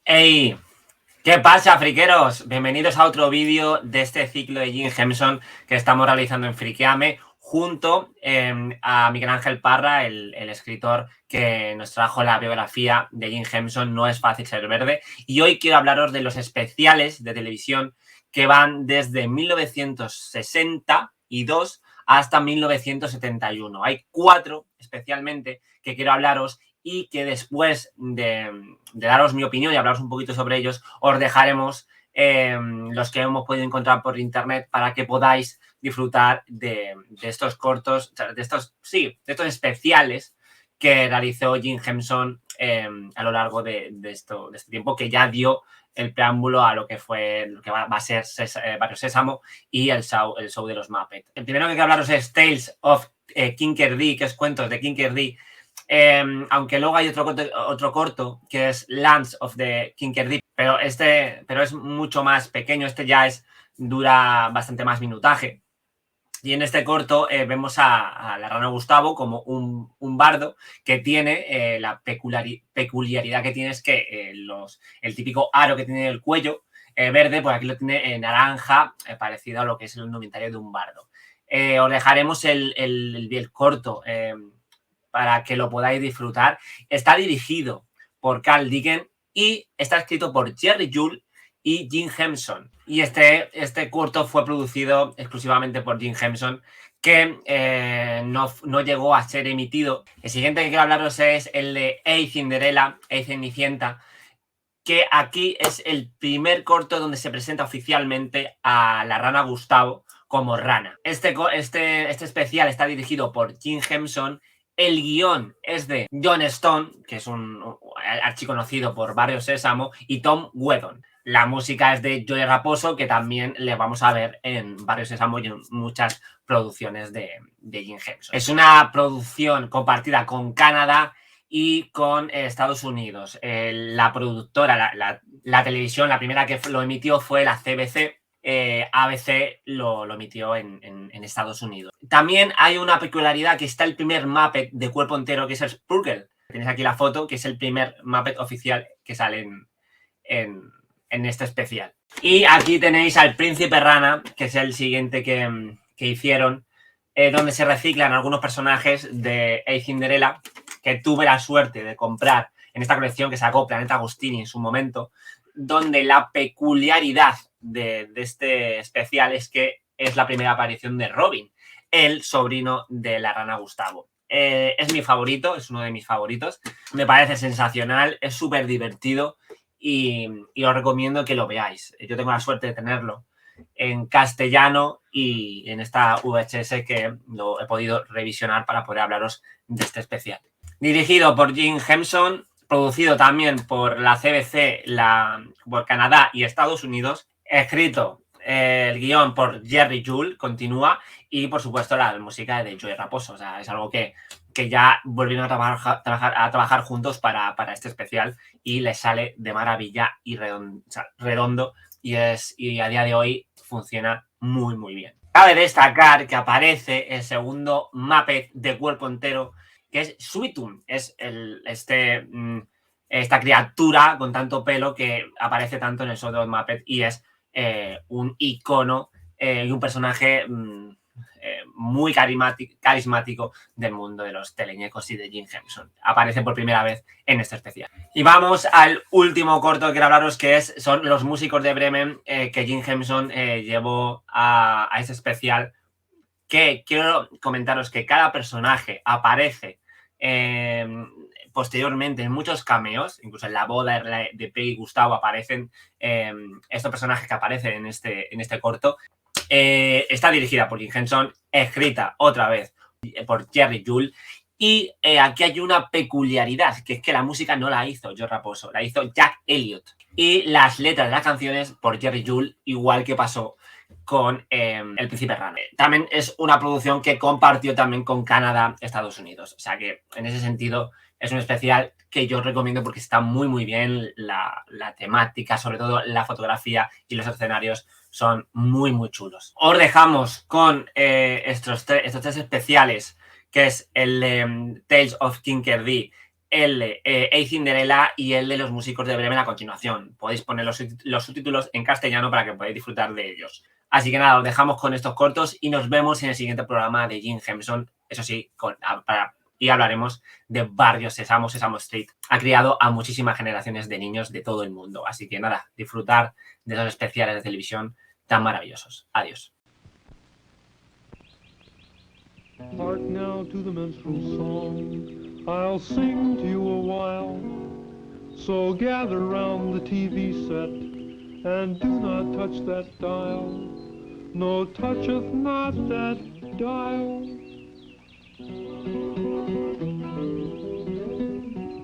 ¡Hey! ¿Qué pasa, frikeros? Bienvenidos a otro vídeo de este ciclo de Jim Henson que estamos realizando en Friqueame junto a Miguel Ángel Parra, el escritor que nos trajo la biografía de Jim Henson, No es fácil ser verde. Y hoy quiero hablaros de los especiales de televisión que van desde 1962 hasta 1971. Hay 4 especialmente que quiero hablaros y que después de daros mi opinión y hablaros un poquito sobre ellos, os dejaremos los que hemos podido encontrar por internet para que podáis disfrutar de estos cortos, de estos especiales que realizó Jim Henson a lo largo de este tiempo, que ya dio el preámbulo a lo que va a ser Barrio Sésamo y el show de los Muppets. El primero que quiero hablaros es Tales of Tinkerdee, que es cuentos de Tinkerdee. Aunque luego hay otro corto que es Lands of the Tinkerdee, pero es mucho más pequeño. Este ya dura bastante más minutaje. Y en este corto vemos a la rana Gustavo como un bardo que tiene la peculiaridad que tiene es que el típico aro que tiene en el cuello verde, pues aquí lo tiene naranja, parecido a lo que es el indumentario de un bardo. Os dejaremos el corto para que lo podáis disfrutar. Está dirigido por Carl Dicken y está escrito por Jerry Juhl y Jim Henson. Y este corto fue producido exclusivamente por Jim Henson, que no llegó a ser emitido. El siguiente que quiero hablaros es el de Hey Cinderella, Hey Cenicienta, que aquí es el primer corto donde se presenta oficialmente a la rana Gustavo como rana. Este especial está dirigido por Jim Henson. El guión es de John Stone, que es un archiconocido por Barrio Sésamo, y Tom Whedon. La música es de Joey Raposo, que también le vamos a ver en Barrio Sésamo y en muchas producciones de Jim Henson. Es una producción compartida con Canadá y con Estados Unidos. La productora, la televisión, la primera que lo emitió fue la CBC. ABC lo emitió en Estados Unidos. También hay una peculiaridad, que está el primer Muppet de cuerpo entero, que es el Spurgle. Tenéis aquí la foto, que es el primer Muppet oficial que sale en este especial. Y aquí tenéis al Príncipe Rana, que es el siguiente que hicieron, donde se reciclan algunos personajes de Hey Cinderella, que tuve la suerte de comprar en esta colección que sacó Planeta Agostini en su momento, donde la peculiaridad de este especial es que es la primera aparición de Robin, el sobrino de la rana Gustavo. Es mi favorito, es uno de mis favoritos. Me parece sensacional, es súper divertido y os recomiendo que lo veáis. Yo tengo la suerte de tenerlo en castellano y en esta VHS que lo he podido revisionar para poder hablaros de este especial. Dirigido por Jim Henson, producido también por la CBC, por Canadá y Estados Unidos, escrito el guión por Jerry Juhl, continúa, y por supuesto la música de Joey Raposo. O sea, es algo que ya volvieron a trabajar juntos para este especial y les sale de maravilla y redondo, y a día de hoy funciona muy muy bien. Cabe destacar que aparece el segundo Muppet de cuerpo entero, que es SUBTITULOS. Es esta criatura con tanto pelo que aparece tanto en el show de los Muppets y es un icono y un personaje muy carismático del mundo de los teleñecos y de Jim Henson. Aparece por primera vez en este especial. Y vamos al último corto que quiero hablaros, que son los músicos de Bremen que Jim Henson llevó a este especial, que quiero comentaros que cada personaje aparece posteriormente en muchos cameos, incluso en la boda de Peggy y Gustavo aparecen estos personajes que aparecen en este corto. Está dirigida por Jim Henson, escrita otra vez por Jerry Juhl, y aquí hay una peculiaridad, que es que la música no la hizo Joe Raposo, la hizo Jack Elliott, y las letras de las canciones por Jerry Juhl, igual que pasó con El Príncipe Rana. También es una producción que compartió también con Canadá, Estados Unidos. O sea que en ese sentido es un especial que yo recomiendo porque está muy muy bien. La temática, sobre todo la fotografía y los escenarios son muy muy chulos. Os dejamos con estos tres especiales, que es el Tales of Tinkerdee, el de Cinderella y el de los músicos de Bremen a continuación. Podéis poner los subtítulos en castellano para que podáis disfrutar de ellos. Así que nada, os dejamos con estos cortos y nos vemos en el siguiente programa de Jim Henson. Eso sí, y hablaremos de Barrio Sésamo, Sesame Street. Ha criado a muchísimas generaciones de niños de todo el mundo. Así que nada, disfrutar de esos especiales de televisión tan maravillosos. Adiós. Hark now to the minstrel song I'll sing to you a while. So gather round the TV set and do not touch that dial. No, toucheth not that dial.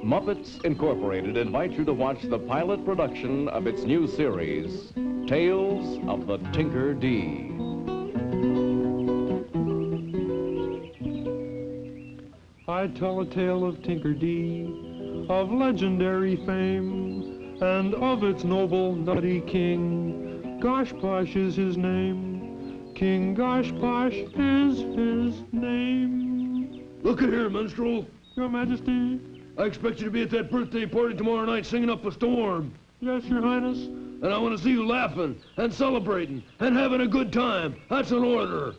Muppets Incorporated invite you to watch the pilot production of its new series, Tales of the Tinkerdee. I tell a tale of Tinkerdee, of legendary fame, and of its noble nutty king. Gosh-Posh is his name. King Gosh-Posh is his name. Look at here, minstrel. Your Majesty. I expect you to be at that birthday party tomorrow night singing up a storm. Yes, Your Highness. And I want to see you laughing and celebrating and having a good time. That's an order.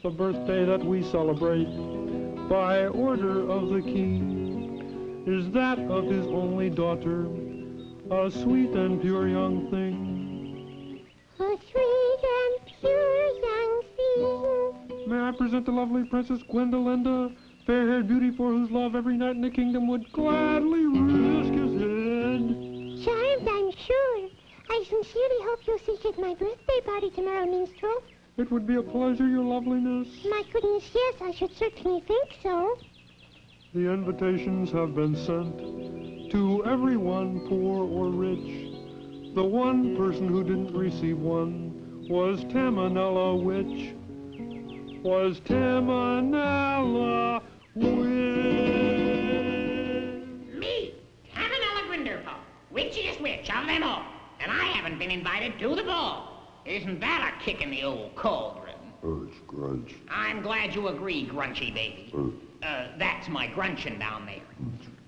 The birthday that we celebrate by order of the king is that of his only daughter, a sweet and pure young thing. A sweet and pure young thing. May I present the lovely Princess Gwendolinda, fair-haired beauty for whose love every knight in the kingdom would gladly risk his head. Charmed, I'm sure. I sincerely hope you'll see at my birthday party tomorrow, minstrel. It would be a pleasure, your loveliness. My goodness, yes, I should certainly think so. The invitations have been sent to everyone, poor or rich. The one person who didn't receive one was Tamanella Witch. Was Tamanella Witch. Me, Tamanella Grinderpo, witchiest witch of them all. And I haven't been invited to the ball. Isn't that a kick in the old cauldron? It's Grunch. I'm glad you agree, Grunchy baby. That's my Grunchin down there.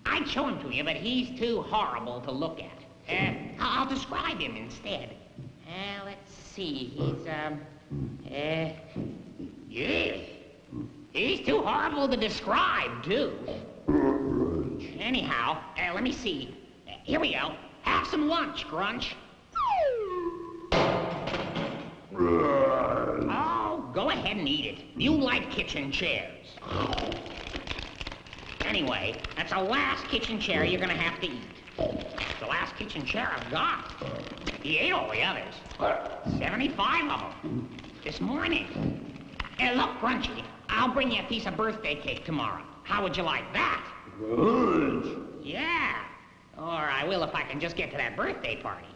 I'd show him to you, but he's too horrible to look at. I'll describe him instead. Let's see, yeah. He's too horrible to describe, too. Anyhow, let me see. Here we go. Have some lunch, Grunch. Oh, go ahead and eat it. You like kitchen chairs. Anyway, that's the last kitchen chair you're gonna have to eat. It's the last kitchen chair I've got. He ate all the others. 75 of them. This morning. Look, Grunchy, I'll bring you a piece of birthday cake tomorrow. How would you like that? Good. Yeah. Or I will if I can just get to that birthday party.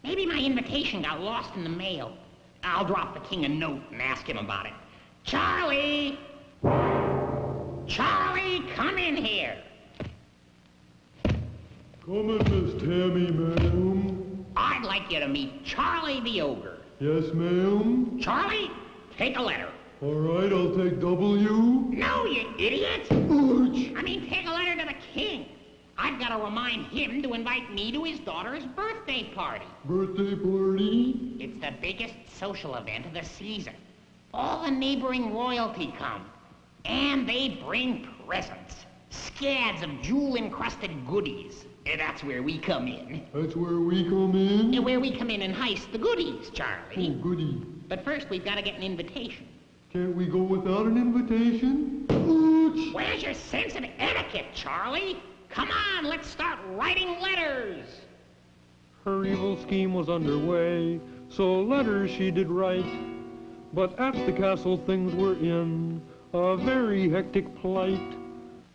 Maybe my invitation got lost in the mail. I'll drop the king a note and ask him about it. Charlie! Charlie, come in here. Come in, Miss Tammy, ma'am. I'd like you to meet Charlie the Ogre. Yes, ma'am. Charlie, take a letter. All right, I'll take W. No, you idiot! Ouch. I mean, take a letter to the king. I've got to remind him to invite me to his daughter's birthday party. Birthday party? It's the biggest social event of the season. All the neighboring royalty come. And they bring presents. Scads of jewel-encrusted goodies. That's where we come in. That's where we come in? Where we come in and heist the goodies, Charlie. Oh, goody. But first, we've got to get an invitation. Can't we go without an invitation? Ouch. Where's your sense of etiquette, Charlie? Come on, let's start writing letters. Her evil scheme was underway, so letters she did write. But at the castle things were in a very hectic plight.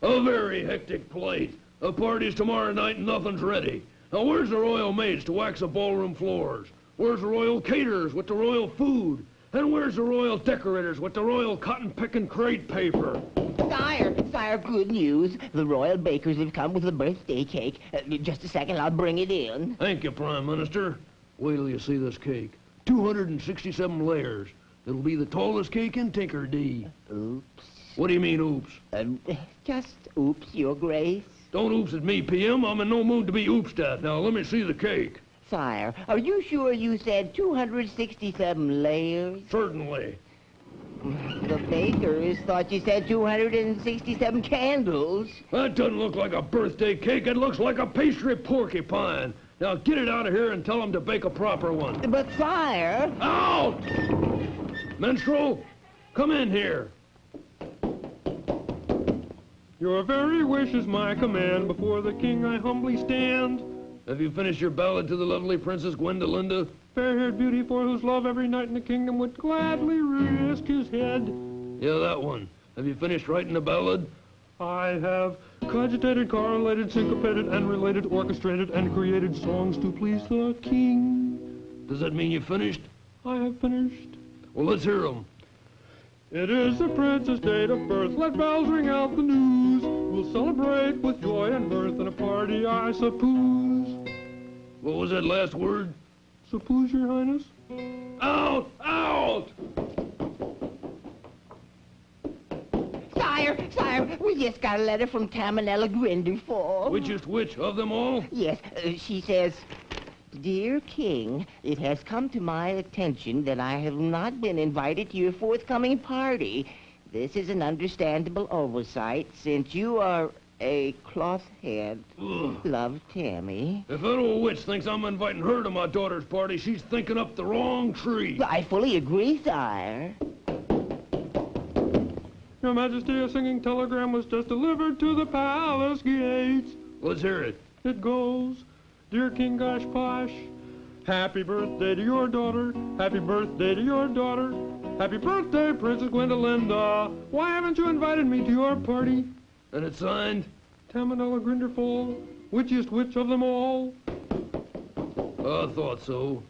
A very hectic plight. The party's tomorrow night and nothing's ready. Now where's the royal maids to wax the ballroom floors? Where's the royal caterers with the royal food? And where's the royal decorators with the royal cotton-picking crate paper? Sire, good news. The royal bakers have come with the birthday cake. Just a second, I'll bring it in. Thank you, Prime Minister. Wait till you see this cake. 267 layers. It'll be the tallest cake in Tinkerdee. Oops. What do you mean, oops? Just oops, Your Grace. Don't oops at me, PM. I'm in no mood to be oopsed at. Now, let me see the cake. Sire, are you sure you said 267 layers? Certainly. The bakers thought you said 267 candles. That doesn't look like a birthday cake. It looks like a pastry porcupine. Now, get it out of here and tell them to bake a proper one. But, sire... Out! Minstrel, come in here. Your very wish is my command. Before the king I humbly stand. Have you finished your ballad to the lovely Princess Gwendolinda? Fair-haired beauty for whose love every knight in the kingdom would gladly risk his head. Yeah, that one. Have you finished writing the ballad? I have cogitated, correlated, syncopated, and related, orchestrated, and created songs to please the king. Does that mean you finished? I have finished. Well, let's hear them. It is the prince's date of birth. Let bells ring out the news. We'll celebrate with joy and mirth and a party, I suppose. What was that last word? Suppose, your highness? Out! Out! Sire, we just got a letter from Tamanella Grinderfall. Which of them all? Yes, she says, Dear King, it has come to my attention that I have not been invited to your forthcoming party. This is an understandable oversight, since you are a cloth head. Love, Tammy. If that old witch thinks I'm inviting her to my daughter's party, she's thinking up the wrong tree. I fully agree, sire. Your Majesty, a singing telegram was just delivered to the palace gates. Let's hear it. It goes, Dear King Gosh Posh, happy birthday to your daughter. Happy birthday to your daughter. Happy birthday, Princess Gwendolinda. Why haven't you invited me to your party? And it's signed? Tamanella Grinderfall, witchiest witch of them all. I thought so.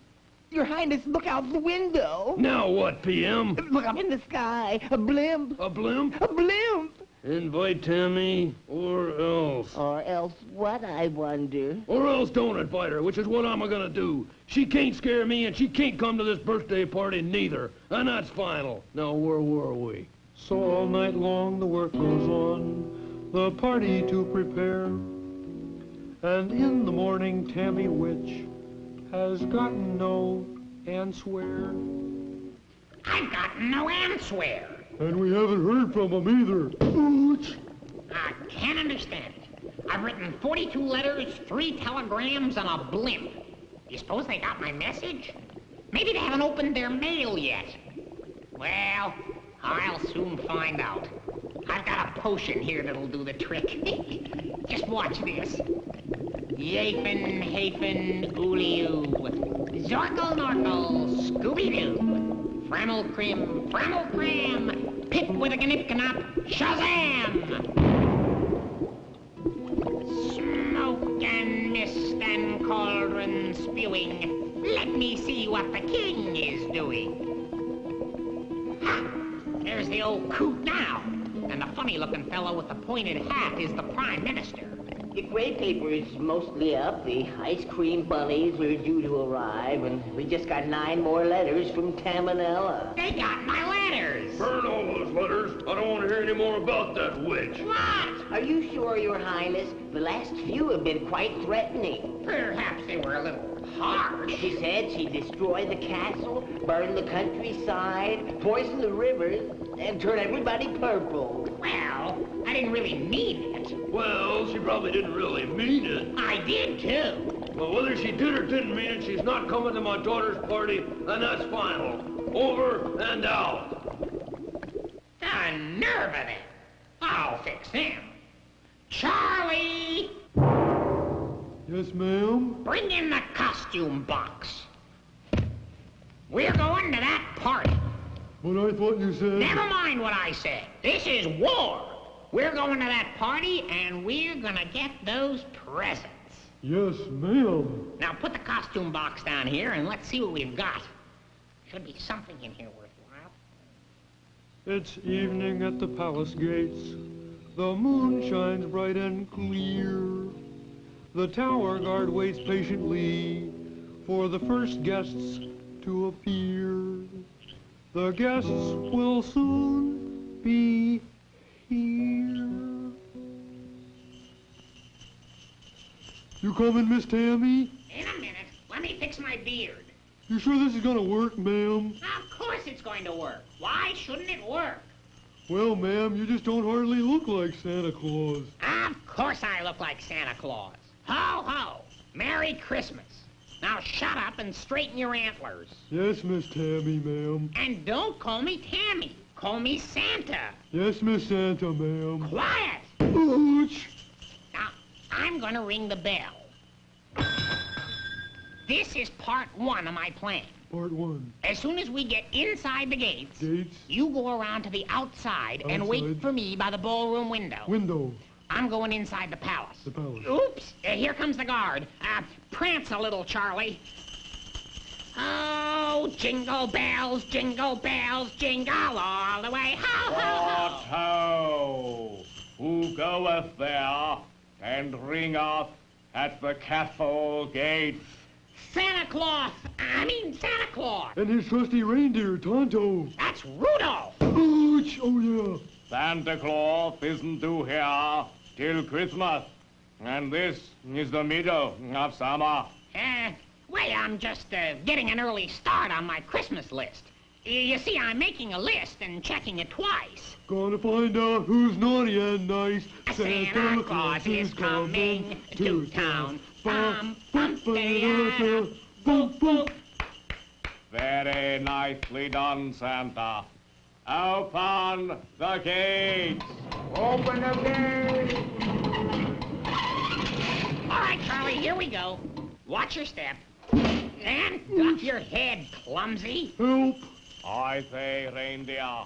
Your Highness, look out the window. Now what, PM? Look up in the sky. A blimp. A blimp? A blimp. Invite Tammy, or else. Or else what, I wonder? Or else don't invite her, which is what I'm gonna do. She can't scare me, and she can't come to this birthday party neither. And that's final. Now, where were we? So all night long the work goes on, the party to prepare. And in the morning, Tammy Witch has gotten no answer. I've gotten no answer. And we haven't heard from him either. Ooch. I can't understand it. I've written 42 letters, 3 telegrams, and a blimp. You suppose they got my message? Maybe they haven't opened their mail yet. Well, I'll soon find out. I've got a potion here that'll do the trick. Just watch this. Yapin, Hafen, Oolio. Zorkle, Norkle, Scooby-Doo. Frammel, Cram, Pip with a Gnip-Knop, Shazam! Smoke and mist and cauldron spewing. Let me see what the king is doing. Ha! There's the old coot now. And the funny-looking fellow with the pointed hat is the Prime Minister. The gray paper is mostly up. The ice cream bunnies are due to arrive, and we just got 9 more letters from Tamanella. They got my letters. Burn all those letters. I don't want to hear any more about that witch. What? Are you sure, Your Highness? The last few have been quite threatening. Perhaps they were a little harsh. She said she'd destroy the castle, burn the countryside, poison the rivers, and turn everybody purple. Well, I didn't really mean it. Well, she probably didn't really mean it. I did, too. Well, whether she did or didn't mean it, she's not coming to my daughter's party, and that's final. Over and out. The nerve of it. I'll fix them. Charlie! Yes, ma'am? Bring in the costume box. We're going to that party. But I thought you said... Never mind what I said. This is war. We're going to that party, and we're gonna get those presents. Yes, ma'am. Now put the costume box down here, and let's see what we've got. Should be something in here worthwhile. It's evening at the palace gates. The moon shines bright and clear. The tower guard waits patiently for the first guests to appear. The guests will soon be here. You coming, Miss Tammy? In a minute. Let me fix my beard. You sure this is gonna work, ma'am? Of course it's going to work. Why shouldn't it work? Well, ma'am, you just don't hardly look like Santa Claus. Of course I look like Santa Claus. Ho, ho. Merry Christmas. Now shut up and straighten your antlers. Yes, Miss Tammy, ma'am. And don't call me Tammy. Call me Santa. Yes, Miss Santa, ma'am. Quiet. Ouch! Now, I'm going to ring the bell. This is part 1 of my plan. Part 1. As soon as we get inside the gates, Gates. you go around to the outside and wait Outside. for me by the ballroom window. Window. I'm going inside the palace. The palace. Oops, here comes the guard. Prance a little, Charlie. Oh, jingle bells, jingle all the way. Ho, ho, What ho. ho! Who goeth there and ringeth at the castle gates? Santa Claus. Santa Claus. And his trusty reindeer, Tonto. That's Rudolph. Ouch! Oh, yeah. Santa Claus isn't due here till Christmas, and this is the middle of summer. Well, I'm just getting an early start on my Christmas list. You see, I'm making a list and checking it twice. Gonna find out who's naughty and nice. Santa Claus is coming to town. Bum, bum, ba-da-da, boop, boop. Very nicely done, Santa. Open the gates. Open the gate. All right, Charlie, here we go. Watch your step. And duck your head, clumsy. Help! I say, reindeer,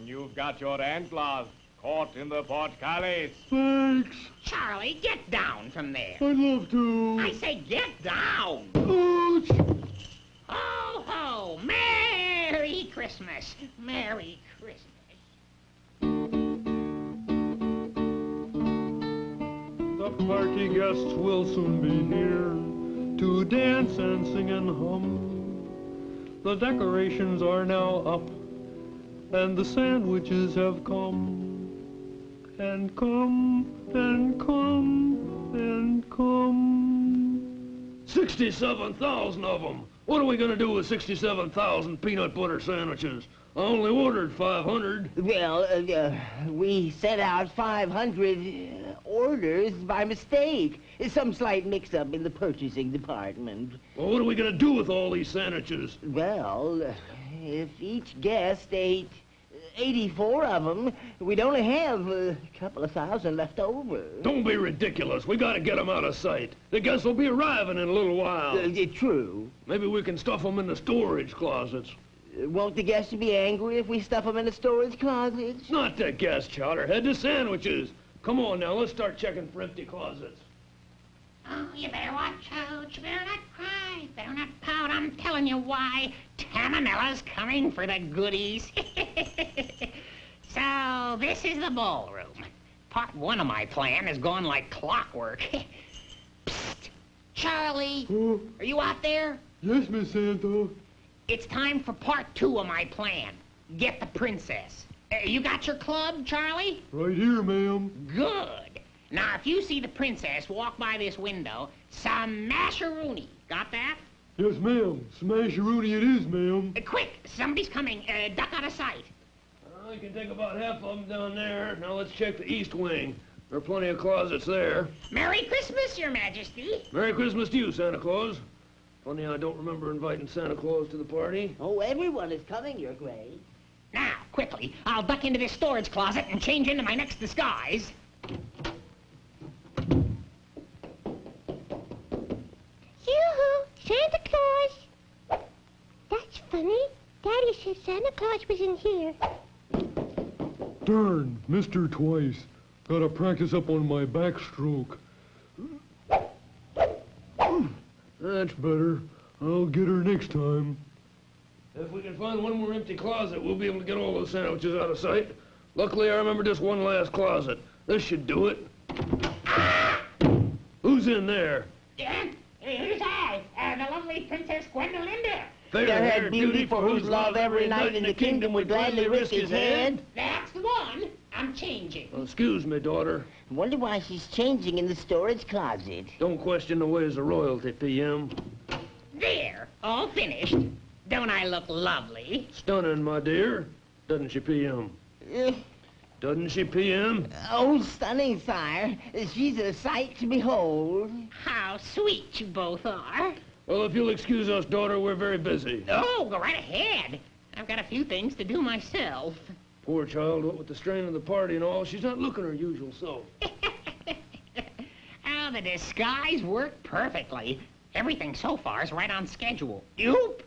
you've got your antlers caught in the portcullis. Thanks. Charlie, get down from there. I'd love to. I say get down. Ouch! Ho, ho, Merry Christmas. Merry Christmas. The party guests will soon be here to dance and sing and hum. The decorations are now up, and the sandwiches have come. And come, and come, and come. 67,000 of them. What are we going to do with 67,000 peanut butter sandwiches? I only ordered 500. Well, we sent out 500 orders by mistake. Some slight mix-up in the purchasing department. Well, what are we going to do with all these sandwiches? Well, if each guest ate 84 of them, we'd only have a couple of thousand left over. Don't be ridiculous. We got to get them out of sight. The guests will be arriving in a little while. True. Maybe we can stuff them in the storage closets. Won't the guests be angry if we stuff them in the storage closets? Not the guest, Chowderhead, the sandwiches. Come on now, let's start checking for empty closets. Oh, you better watch out. You better not cry. Better not pout. I'm telling you why. Tamamella's coming for the goodies. So, this is the ballroom. Part 1 of my plan has gone like clockwork. Psst. Charlie, are you out there? Yes, Miss Santa. It's time for part 2 of my plan. Get the princess. You got your club, Charlie? Right here, ma'am. Good. Now, if you see the princess walk by this window, smash-a-rooney. Got that? Yes, ma'am. Smash-a-rooney it is, ma'am. Quick, somebody's coming. Duck out of sight. I can take about half of them down there. Now let's check the east wing. There are plenty of closets there. Merry Christmas, Your Majesty. Merry Christmas to you, Santa Claus. Funny I don't remember inviting Santa Claus to the party. Oh, everyone is coming, Your Grace. Now, quickly, I'll duck into this storage closet and change into my next disguise. Yoo-hoo! Santa Claus! That's funny. Daddy said Santa Claus was in here. Darn, missed her twice. Gotta practice up on my backstroke. That's better. I'll get her next time. If we can find one more empty closet, we'll be able to get all those sandwiches out of sight. Luckily, I remember just one last closet. This should do it. Who's in there? Here's I, the lovely Princess Gwendolinda. Fair-haired beauty for whose love every knight in the kingdom would gladly risk his head. That's the one. I'm I'm changing. Excuse me, daughter. Wonder why she's changing in the storage closet. Don't question the ways of royalty, PM. There, all finished. Don't I look lovely? Stunning, my dear. Doesn't she, PM? Doesn't she, PM? Oh, stunning, sire. She's a sight to behold. How sweet you both are. Well, if you'll excuse us, daughter, we're very busy. Oh, go right ahead. I've got a few things to do myself. Poor child, what with the strain of the party and all, she's not looking her usual self. Oh, the disguise worked perfectly. Everything so far is right on schedule. Yoop!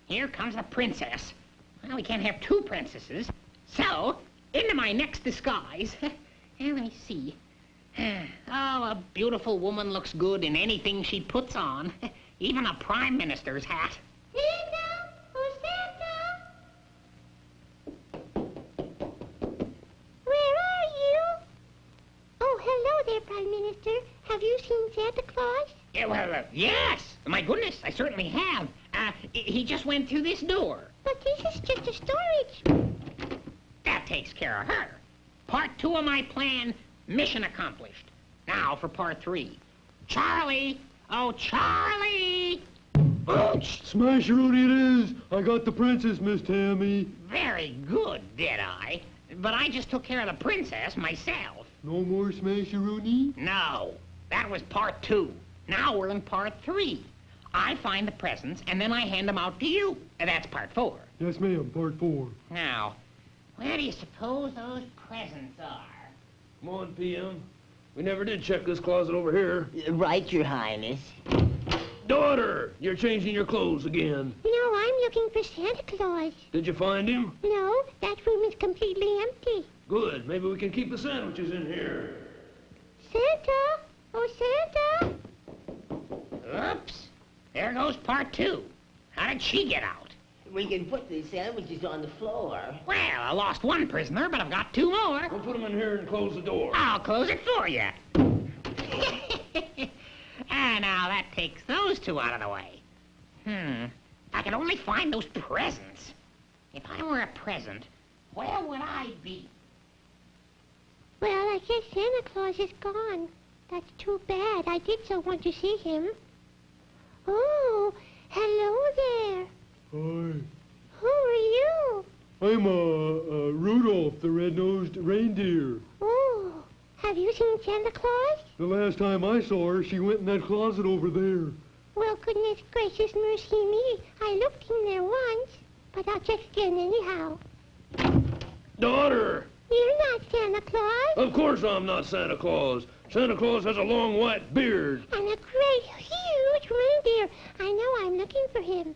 Here comes the princess. Well, we can't have two princesses. So, into my next disguise. Let me see. Oh, a beautiful woman looks good in anything she puts on. Even a prime minister's hat. Santa! Oh, Santa! Where are you? Oh, hello there, Prime Minister. Have you seen Santa Claus? Yeah, well, yes. My goodness, I certainly have. He just went through this door. But this is just a storage. That takes care of her. Part 2 of my plan, mission accomplished. Now for part 3. Charlie! Oh, Charlie! Ooch! Smasheroonie it is. I got the princess, Miss Tammy. Very good, did I? But I just took care of the princess myself. No more smasheroonie? No, that was part 2. Now we're in part 3. I find the presents, and then I hand them out to you. And that's part 4. Yes, ma'am, part 4. Now, where do you suppose those presents are? Come on, PM. We never did check this closet over here. Right, Your Highness. Daughter, you're changing your clothes again. No, I'm looking for Santa Claus. Did you find him? No, that room is completely empty. Good. Maybe we can keep the sandwiches in here. Santa! Oh, Santa! Oops. There goes part 2. How did she get out? We can put the sandwiches on the floor. Well, I lost one prisoner, but I've got 2 more. We'll put them in here and close the door. I'll close it for you. Now that takes those 2 out of the way. I could only find those presents. If I were a present, where would I be? Well, I guess Santa Claus is gone. That's too bad. I did so want to see him. Oh, hello there. Hi. Who are you? I'm, Rudolph the red-nosed reindeer. Oh, have you seen Santa Claus? The last time I saw her, she went in that closet over there. Well, goodness gracious mercy me. I looked in there once, but I'll check again anyhow. Daughter! You're not Santa Claus. Of course I'm not Santa Claus. Santa Claus has a long white beard. And a great, huge reindeer. I know I'm looking for him.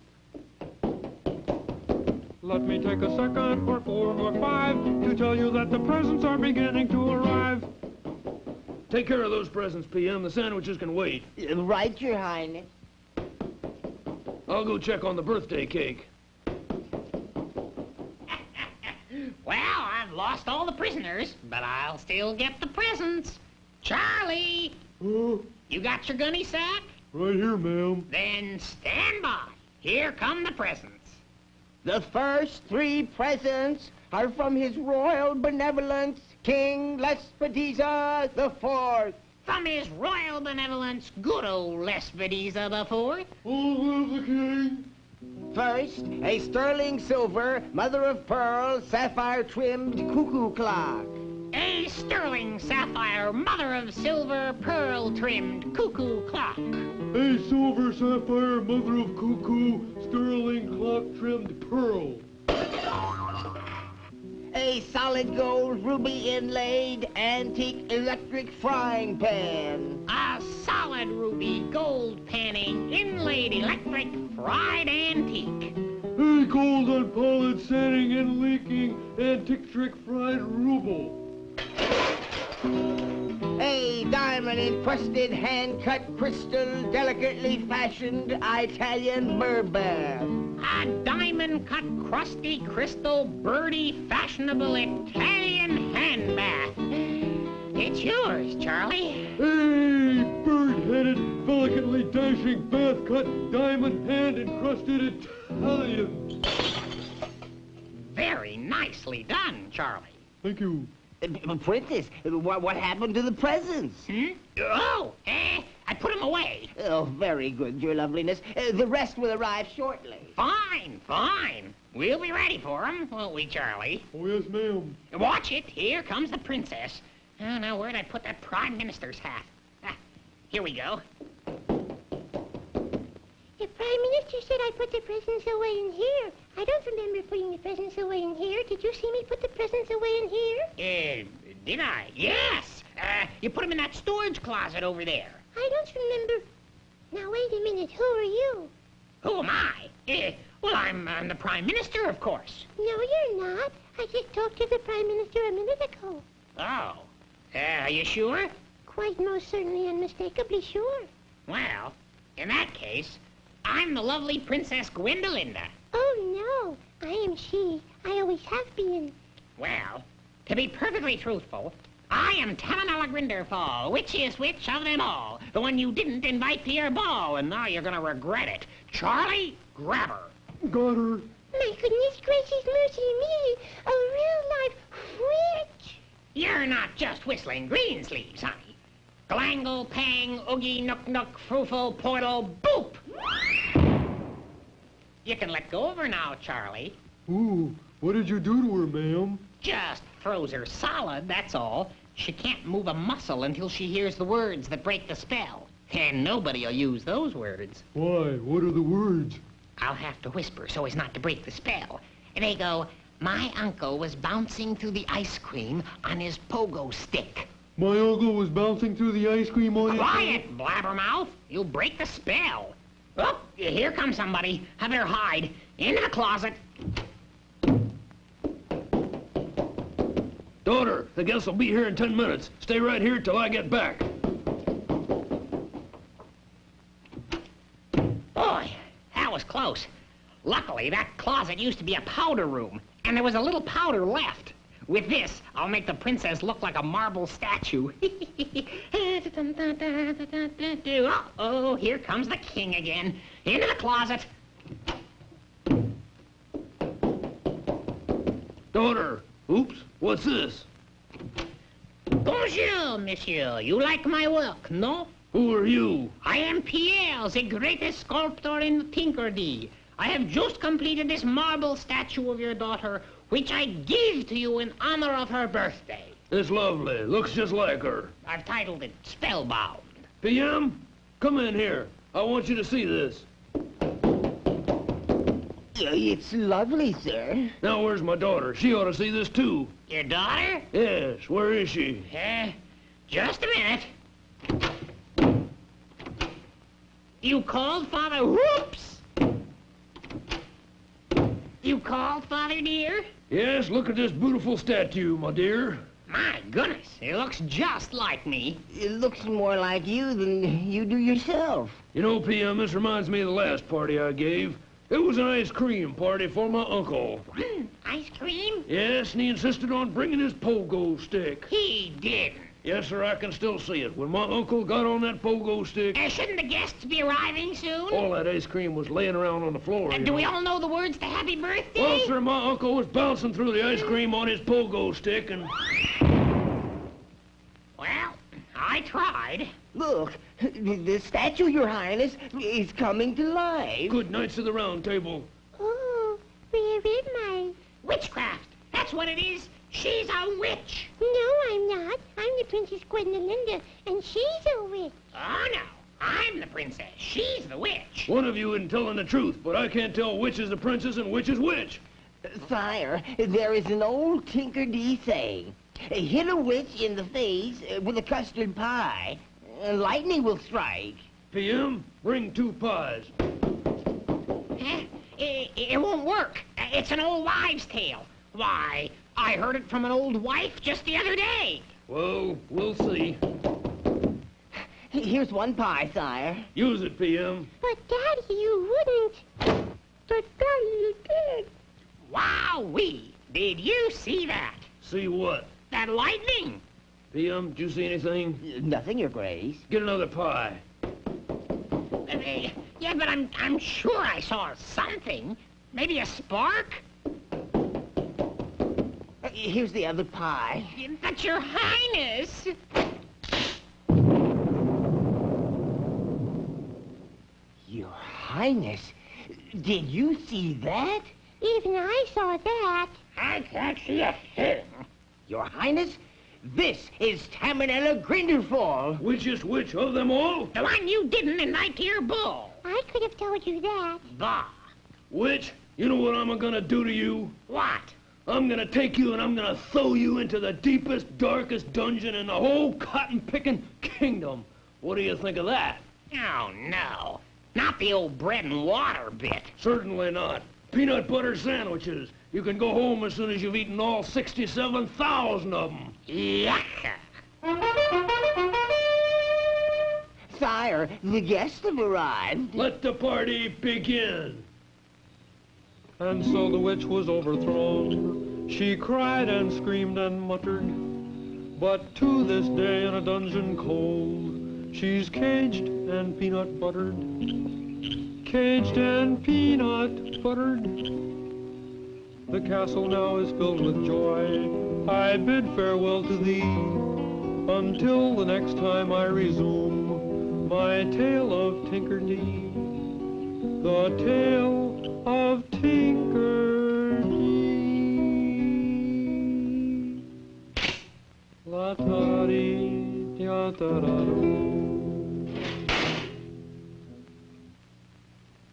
Let me take a second, or 4 or 5, to tell you that the presents are beginning to arrive. Take care of those presents, PM. The sandwiches can wait. Right, Your Highness. I'll go check on the birthday cake. Well, I've lost all the prisoners, but I'll still get the presents. Charlie! You got your gunny sack? Right here, ma'am. Then stand by. Here come the presents. The first 3 presents are from His Royal Benevolence, King Lespedeza IV. From His Royal Benevolence, good old Lespedeza IV. Oh, the king. First, a sterling silver, mother-of-pearl, sapphire-trimmed cuckoo clock. A sterling sapphire, mother-of-silver, pearl-trimmed cuckoo clock. A silver sapphire, mother of cuckoo, sterling clock-trimmed pearl. A solid gold, ruby inlaid, antique electric frying pan. A solid ruby gold panning, inlaid electric, fried antique. A gold unpolished, setting and leaking, antique trick fried ruble. A diamond-encrusted, hand-cut crystal, delicately fashioned Italian bath. A diamond-cut, crusty, crystal, birdie, fashionable Italian hand bath. It's yours, Charlie. A bird-headed, delicately dashing, bath-cut, diamond hand-encrusted Italian. Very nicely done, Charlie. Thank you. Princess, what happened to the presents? Oh, I put them away. Oh, very good, Your Loveliness. The rest will arrive shortly. Fine, fine. We'll be ready for them, won't we, Charlie? Oh, yes, ma'am. Watch it. Here comes the princess. Oh, now, where'd I put that Prime Minister's hat? Ah, here we go. The Prime Minister said I put the presents away in here. I don't remember putting the presents away in here. Did you see me put the presents away in here? Did I? Yes! You put them in that storage closet over there. I don't remember. Now, wait a minute. Who are you? Who am I? Well, I'm the Prime Minister, of course. No, you're not. I just talked to the Prime Minister a minute ago. Oh. Are you sure? Quite most certainly unmistakably sure. Well, in that case, I'm the lovely Princess Gwendolinda. Oh, no. I am she. I always have been. Well, to be perfectly truthful, I am Tamanella Grinderfall, which is which of them all. The one you didn't invite to your ball, and now you're gonna regret it. Charlie, grab her. Got her. My goodness gracious mercy me. A real-life witch. You're not just whistling Greensleeves, honey. Glangle, pang, oogie, nook, nook, frufle, portal, boop! You can let go of her now, Charlie. Ooh, what did you do to her, ma'am? Just froze her solid, that's all. She can't move a muscle until she hears the words that break the spell. And nobody'll use those words. Why, what are the words? I'll have to whisper so as not to break the spell. They go, my uncle was bouncing through the ice cream on his pogo stick. My uncle was bouncing through the ice cream on his... Quiet, blabbermouth. You'll break the spell. Oh, here comes somebody. I better hide. Into the closet. Daughter, the guests will be here in 10 minutes. Stay right here till I get back. Boy, that was close. Luckily, that closet used to be a powder room, and there was a little powder left. With this, I'll make the princess look like a marble statue. Uh-oh, here comes the king again. Into the closet. Daughter, oops, what's this? Bonjour, monsieur. You like my work, no? Who are you? I am Pierre, the greatest sculptor in tinkerdee. I have just completed this marble statue of your daughter, which I give to you in honor of her birthday. It's lovely. Looks just like her. I've titled it Spellbound. PM, come in here. I want you to see this. It's lovely, sir. Now, where's my daughter? She ought to see this, too. Your daughter? Yes, where is she? Just a minute. You called, Father? Whoops! You called, Father, dear? Yes, look at this beautiful statue, my dear. My goodness, it looks just like me. It looks more like you than you do yourself. You know, PM, this reminds me of the last party I gave. It was an ice cream party for my uncle. Ice cream? Yes, and he insisted on bringing his pogo stick. He did. Yes, sir, I can still see it. When my uncle got on that pogo stick... Shouldn't the guests be arriving soon? all that ice cream was laying around on the floor. Do we all know the words to Happy Birthday? Well, sir, my uncle was bouncing through the ice cream on his pogo stick and... Well, I tried. Look, the statue, Your Highness, is coming to life. Good Knights of the Round Table. Oh, where am I? Witchcraft. That's what it is. She's a witch. No, I'm not. I'm the Princess Gwendolinda, and she's a witch. Oh, no. I'm the princess. She's the witch. One of you isn't telling the truth, but I can't tell which is the princess and which is which. Sire, there is an old tinkerdee saying, hit a witch in the face with a custard pie, and lightning will strike. PM, bring 2 pies. It won't work. It's an old wives' tale. Why, I heard it from an old wife just the other day. Well, we'll see. Here's 1 pie, sire. Use it, PM. But, Daddy, you wouldn't. But, Daddy, you did. Wowee! Did you see that? See what? That lightning? PM, did you see anything? Nothing, Your Grace. Get another pie. Yeah, but I'm sure I saw something. Maybe a spark? Here's the other pie. But Your Highness... Your Highness, did you see that? Even I saw that. I can't see a thing. Your Highness, this is Tamanella Grindelwald. Which is which of them all? The one you didn't invite to your ball. I could have told you that. Bah. Which? You know what I'm gonna do to you? What? I'm gonna take you and I'm gonna throw you into the deepest, darkest dungeon in the whole cotton-picking kingdom. What do you think of that? Oh, no. Not the old bread and water bit. Certainly not. Peanut butter sandwiches. You can go home as soon as you've eaten all 67,000 of them. Yucca. Sire, the guests have arrived. Let the party begin. And so the witch was overthrown. She cried and screamed and muttered. But to this day in a dungeon cold, she's caged and peanut buttered. Caged and peanut buttered. The castle now is filled with joy. I bid farewell to thee until the next time I resume my tale of tinkerdee. The tale of tinkerdee. La ta dee ya ta da do.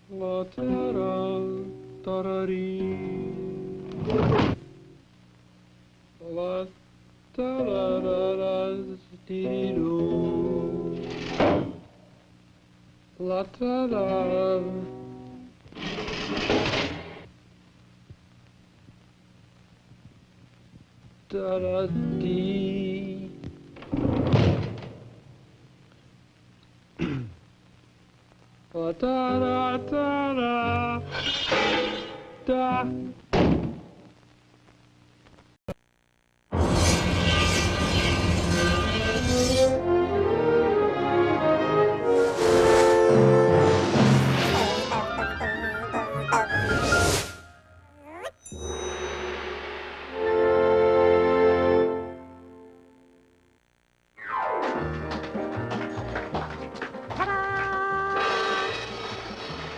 La ta da ta da dee. La da da da da dee do. La da da. Da da dee. La da da da da. Da.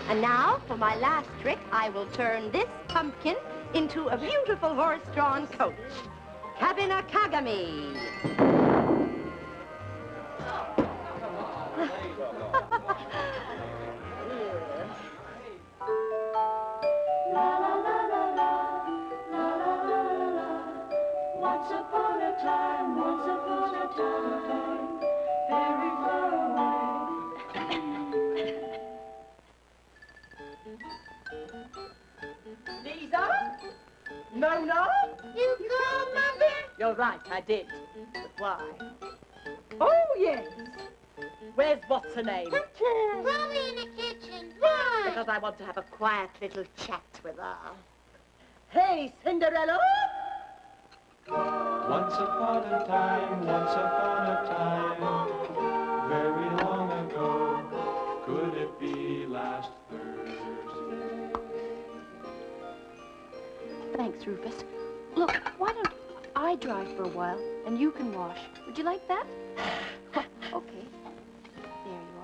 And now, for my last trick, I will turn this pumpkin into a beautiful horse-drawn coach. Cabina Kagami. Once upon a time, very far away. Lisa? Mona? You called, Mother? You're right, I did. But why? Oh, yes. Where's what's her name? Probably in the kitchen. Why? Because I want to have a quiet little chat with her. Hey, Cinderella? Once upon a time, very long ago, could it be last Thursday? Thanks, Rufus. Look, why don't I drive for a while and you can wash? Would you like that? Okay. There you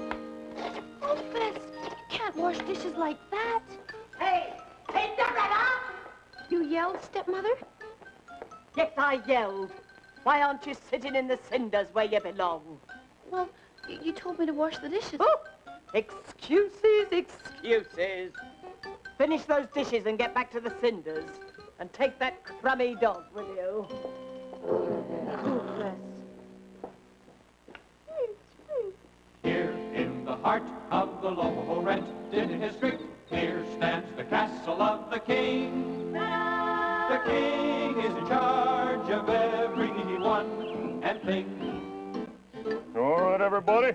are. Rufus, you can't wash dishes like that. Hey, Cinderella! You yelled, stepmother? Yes, I yelled. Why aren't you sitting in the cinders where you belong? Well, you told me to wash the dishes. Oh, excuses, excuses. Finish those dishes and get back to the cinders. And take that crummy dog with you. Here in the heart of the low rent district, here stands the castle of the king. The king is in charge of everyone and thing. All right, everybody.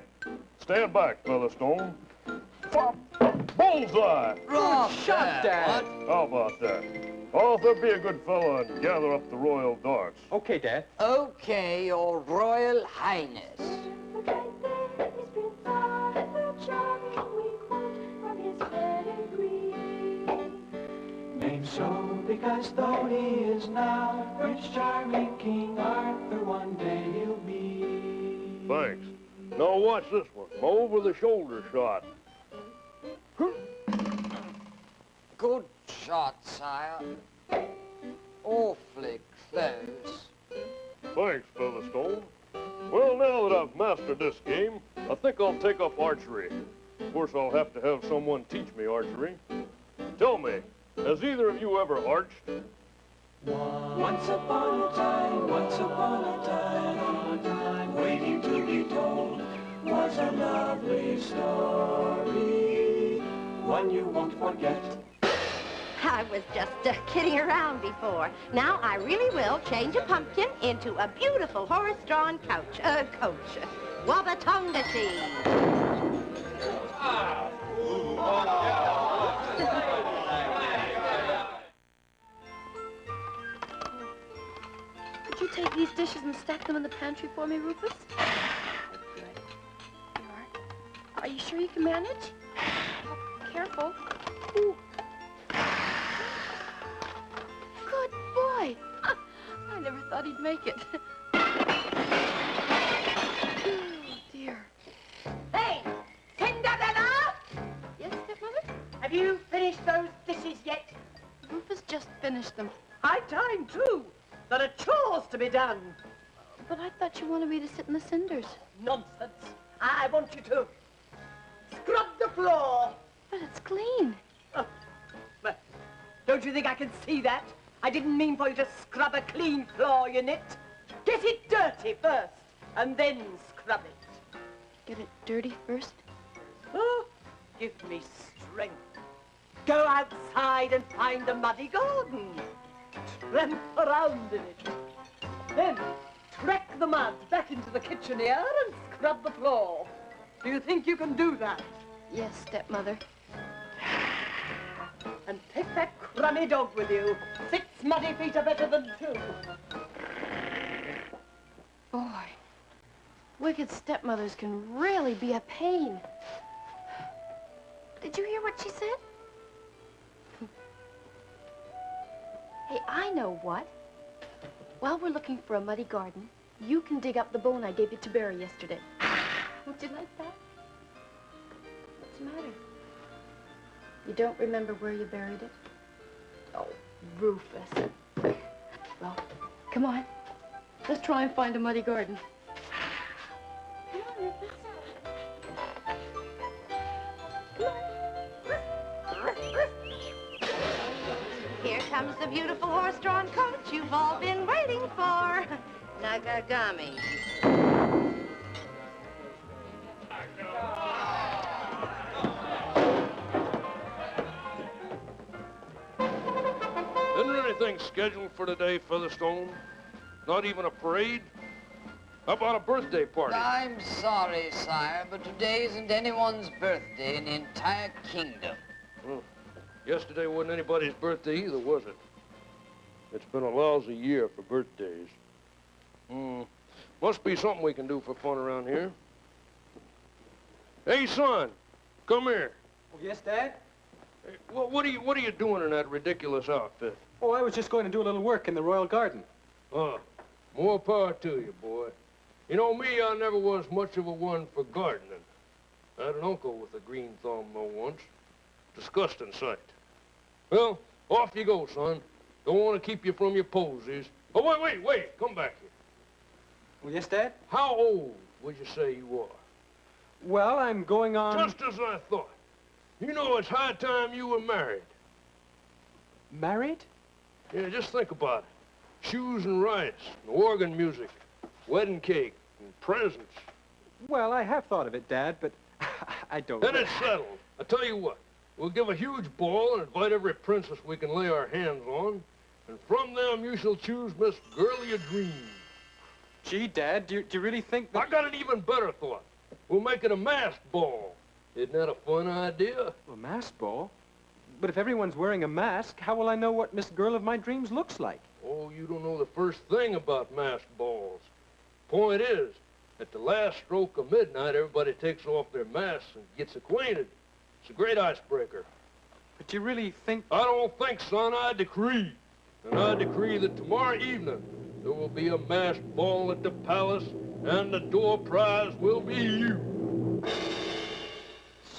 Stand back, Featherstone. Pop! Bullseye! Good shot, Dad. How about that? Arthur, be a good fellow and gather up the royal darts. Okay, Dad. Okay, Your Royal Highness. Names so because though he is now Prince Charming, King Arthur, one day he'll be. Thanks. Now watch this one. Over-the-shoulder shot. Good shot, sire. Awfully close. Thanks, Featherstone. Well, now that I've mastered this game, I think I'll take up archery. Of course, I'll have to have someone teach me archery. Tell me, has either of you ever arched? Once upon a time, waiting to be told, was a lovely story, one you won't forget. I was just kidding around before. Now I really will change a pumpkin into a beautiful horse-drawn coach. Wabatongachi. Could you take these dishes and stack them in the pantry for me, Rufus? Good. You are. Are you sure you can manage? Careful. Ooh. Good boy. I never thought he'd make it. Oh, dear. Hey, Cinderella! Yes, stepmother? Have you finished those dishes yet? Rufus just finished them. High time, too. There are chores to be done. But I thought you wanted me to sit in the cinders. Nonsense. I want you to scrub the floor. But it's clean. Oh, but don't you think I can see that? I didn't mean for you to scrub a clean floor, you nit. Get it dirty first, and then scrub it. Get it dirty first? Oh, give me strength. Go outside and find a muddy garden. Tramp around in it. Then track the mud back into the kitchen here and scrub the floor. Do you think you can do that? Yes, stepmother. And take that crummy dog with you. 6 muddy feet are better than 2. Boy, wicked stepmothers can really be a pain. Did you hear what she said? Hey, I know what. While we're looking for a muddy garden, you can dig up the bone I gave you to bury yesterday. Would you like that? What's the matter? You don't remember where you buried it? Oh, Rufus. Well, come on. Let's try and find a muddy garden. Come on, Rufus. Here comes the beautiful horse-drawn coach you've all been waiting for. Nagagami. Isn't there anything scheduled for today, Featherstone? Not even a parade? How about a birthday party? I'm sorry, sire, but today isn't anyone's birthday in the entire kingdom. Yesterday wasn't anybody's birthday either, was it? It's been a lousy year for birthdays. Must be something we can do for fun around here. Hey, son, come here. Oh, yes, Dad? Hey, what are you doing in that ridiculous outfit? Oh, I was just going to do a little work in the royal garden. More power to you, boy. You know me, I never was much of a one for gardening. I had an uncle with a green thumb once. Disgusting sight. Well, off you go, son. Don't want to keep you from your posies. Oh, wait, come back here. Oh, yes, Dad? How old would you say you are? Well, I'm going on... Just as I thought. You know, it's high time you were married. Married? Yeah, just think about it. Shoes and rice, and organ music, wedding cake, and presents. Well, I have thought of it, Dad, but I don't... Then it's settled. I tell you what, we'll give a huge ball and invite every princess we can lay our hands on, and from them you shall choose Miss Girl of Your Dreams. Gee, Dad, do you really think that... I got an even better thought. We'll make it a masked ball. Isn't that a fun idea? A masked ball? But if everyone's wearing a mask, how will I know what Miss Girl of My Dreams looks like? Oh, you don't know the first thing about masked balls. Point is, at the last stroke of midnight, everybody takes off their masks and gets acquainted. It's a great icebreaker. But you really think... I don't think, son, I decree. and I decree that tomorrow evening there will be a masked ball at the palace, and the door prize will be you.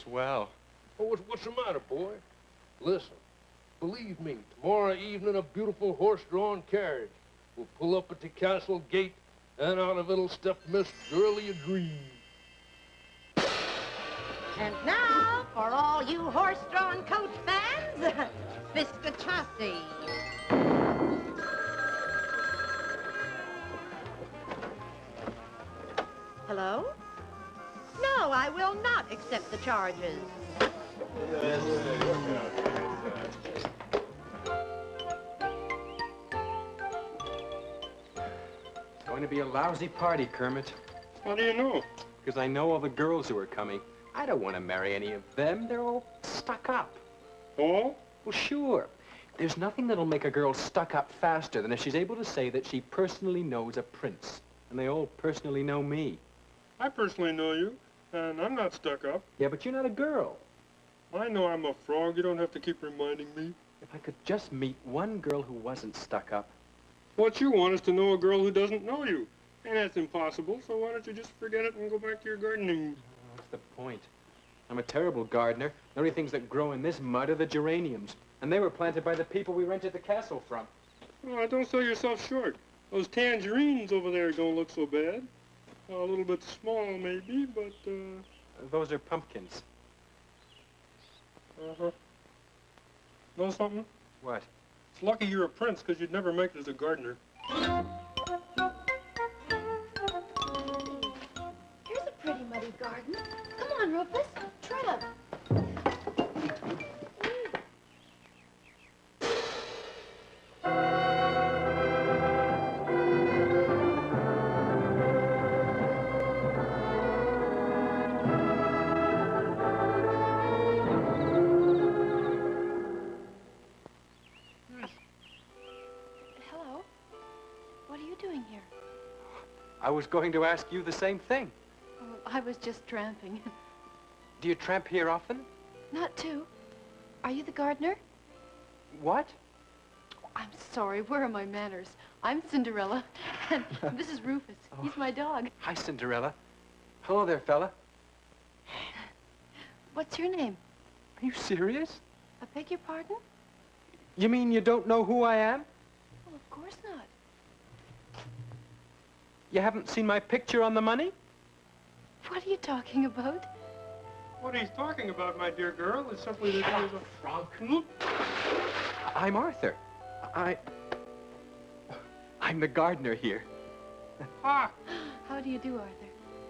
Swell. Oh, what's the matter, boy? Listen, believe me, tomorrow evening a beautiful horse-drawn carriage will pull up at the castle gate, and out of it'll step Miss Girl of Your Dreams. And now, for all you horse-drawn coach fans, Biscachassi. Hello? No, I will not accept the charges. It's going to be a lousy party, Kermit. How do you know? Because I know all the girls who are coming. I don't want to marry any of them. They're all stuck up. Oh? Well, sure. There's nothing that'll make a girl stuck up faster than if she's able to say that she personally knows a prince. And they all personally know me. I personally know you, and I'm not stuck up. Yeah, but you're not a girl. I know I'm a frog. You don't have to keep reminding me. If I could just meet one girl who wasn't stuck up. What you want is to know a girl who doesn't know you. And that's impossible, so why don't you just forget it and go back to your gardening? What's the point? I'm a terrible gardener. The only things that grow in this mud are the geraniums. And they were planted by the people we rented the castle from. Oh, don't sell yourself short. Those tangerines over there don't look so bad. A little bit small, maybe, but, Those are pumpkins. Uh-huh. Know something? What? It's lucky you're a prince, because you'd never make it as a gardener. Here's a pretty muddy garden. Come on, Rufus. Tread. Hello. What are you doing here? I was going to ask you the same thing. Oh, I was just tramping. Do you tramp here often? Not too. Are you the gardener? What? Oh, I'm sorry. Where are my manners? I'm Cinderella, and this is Rufus. He's my dog. Hi, Cinderella. Hello there, fella. What's your name? Are you serious? I beg your pardon? You mean you don't know who I am? Well, of course not. You haven't seen my picture on the money? What are you talking about? What he's talking about, my dear girl, is simply that he is a frog. I'm Arthur. I'm the gardener here. Ha! How do you do, Arthur?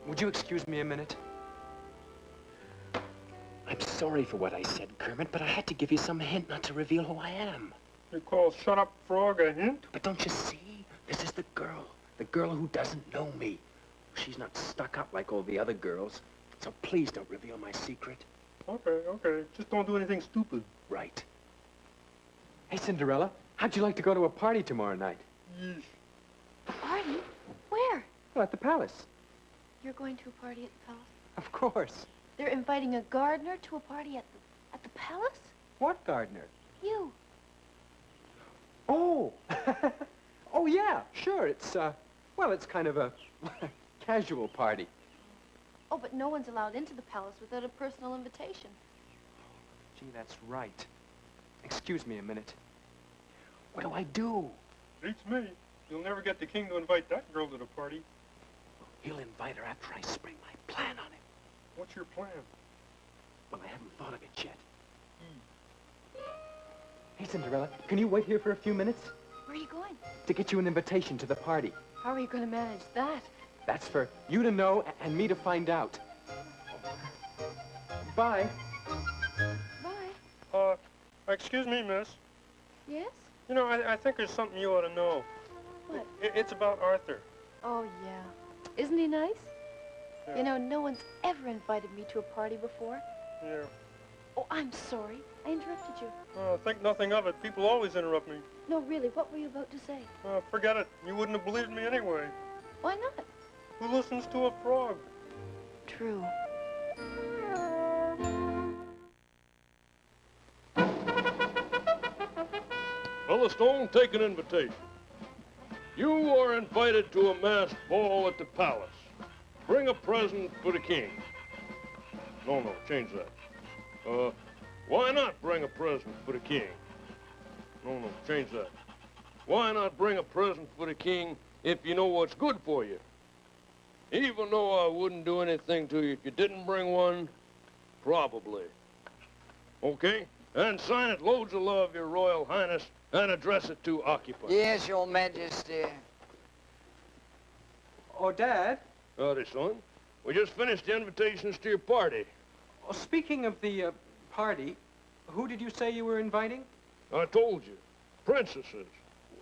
Would you excuse me a minute? I'm sorry for what I said, Kermit, but I had to give you some hint not to reveal who I am. You call Shut Up Frog a hint? But don't you see? This is the girl who doesn't know me. She's not stuck up like all the other girls, so please don't reveal my secret. Okay, okay. Just don't do anything stupid. Right. Hey, Cinderella, how'd you like to go to a party tomorrow night? Yeesh. A party? Where? Well, at the palace. You're going to a party at the palace? Of course. They're inviting a gardener to a party at the palace? What gardener? You. Oh! Oh, yeah, sure. It's, well, it's kind of a casual party. Oh, but no one's allowed into the palace without a personal invitation. Gee, that's right. Excuse me a minute. What do I do? Beats me. You'll never get the king to invite that girl to the party. He'll invite her after I spring my plan on him. What's your plan? Well, I haven't thought of it yet. Hey, Cinderella, can you wait here for a few minutes? Where are you going? To get you an invitation to the party. How are you going to manage that? That's for you to know and me to find out. Bye. Bye. Excuse me, miss. Yes? You know, I think there's something you ought to know. What? It's about Arthur. Oh, yeah. Isn't he nice? Yeah. You know, no one's ever invited me to a party before. Yeah. Oh, I'm sorry. I interrupted you. Think nothing of it. People always interrupt me. No, really, what were you about to say? Forget it. You wouldn't have believed me anyway. Why not? Who listens to a frog? True. Well, Featherstone, take an invitation. You are invited to a masked ball at the palace. Bring a present for the king. No, change that. Why not bring a present for the king? No, change that. Why not bring a present for the king if you know what's good for you? Even though I wouldn't do anything to you if you didn't bring one, probably. Okay? And sign it loads of love, Your Royal Highness, and address it to occupants. Yes, Your Majesty. Oh, Dad. Howdy, son. We just finished the invitations to your party. Oh, speaking of the party, who did you say you were inviting? I told you. Princesses.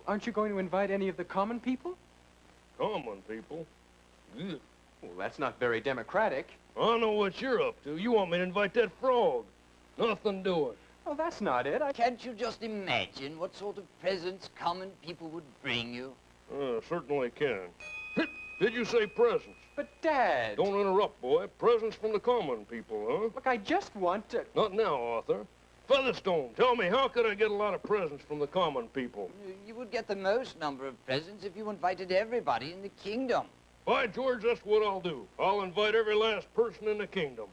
Aren't you going to invite any of the common people? Common people? Ugh. Well, that's not very democratic. I know what you're up to. You want me to invite that frog. Nothing doing. Oh, that's not it. Can't you just imagine what sort of presents common people would bring you? Certainly can. Did you say presents? But, Dad... Don't interrupt, boy. Presents from the common people, huh? Look, I just want to... Not now, Arthur. Featherstone, tell me, how could I get a lot of presents from the common people? You would get the most number of presents if you invited everybody in the kingdom. By George, that's what I'll do. I'll invite every last person in the kingdom.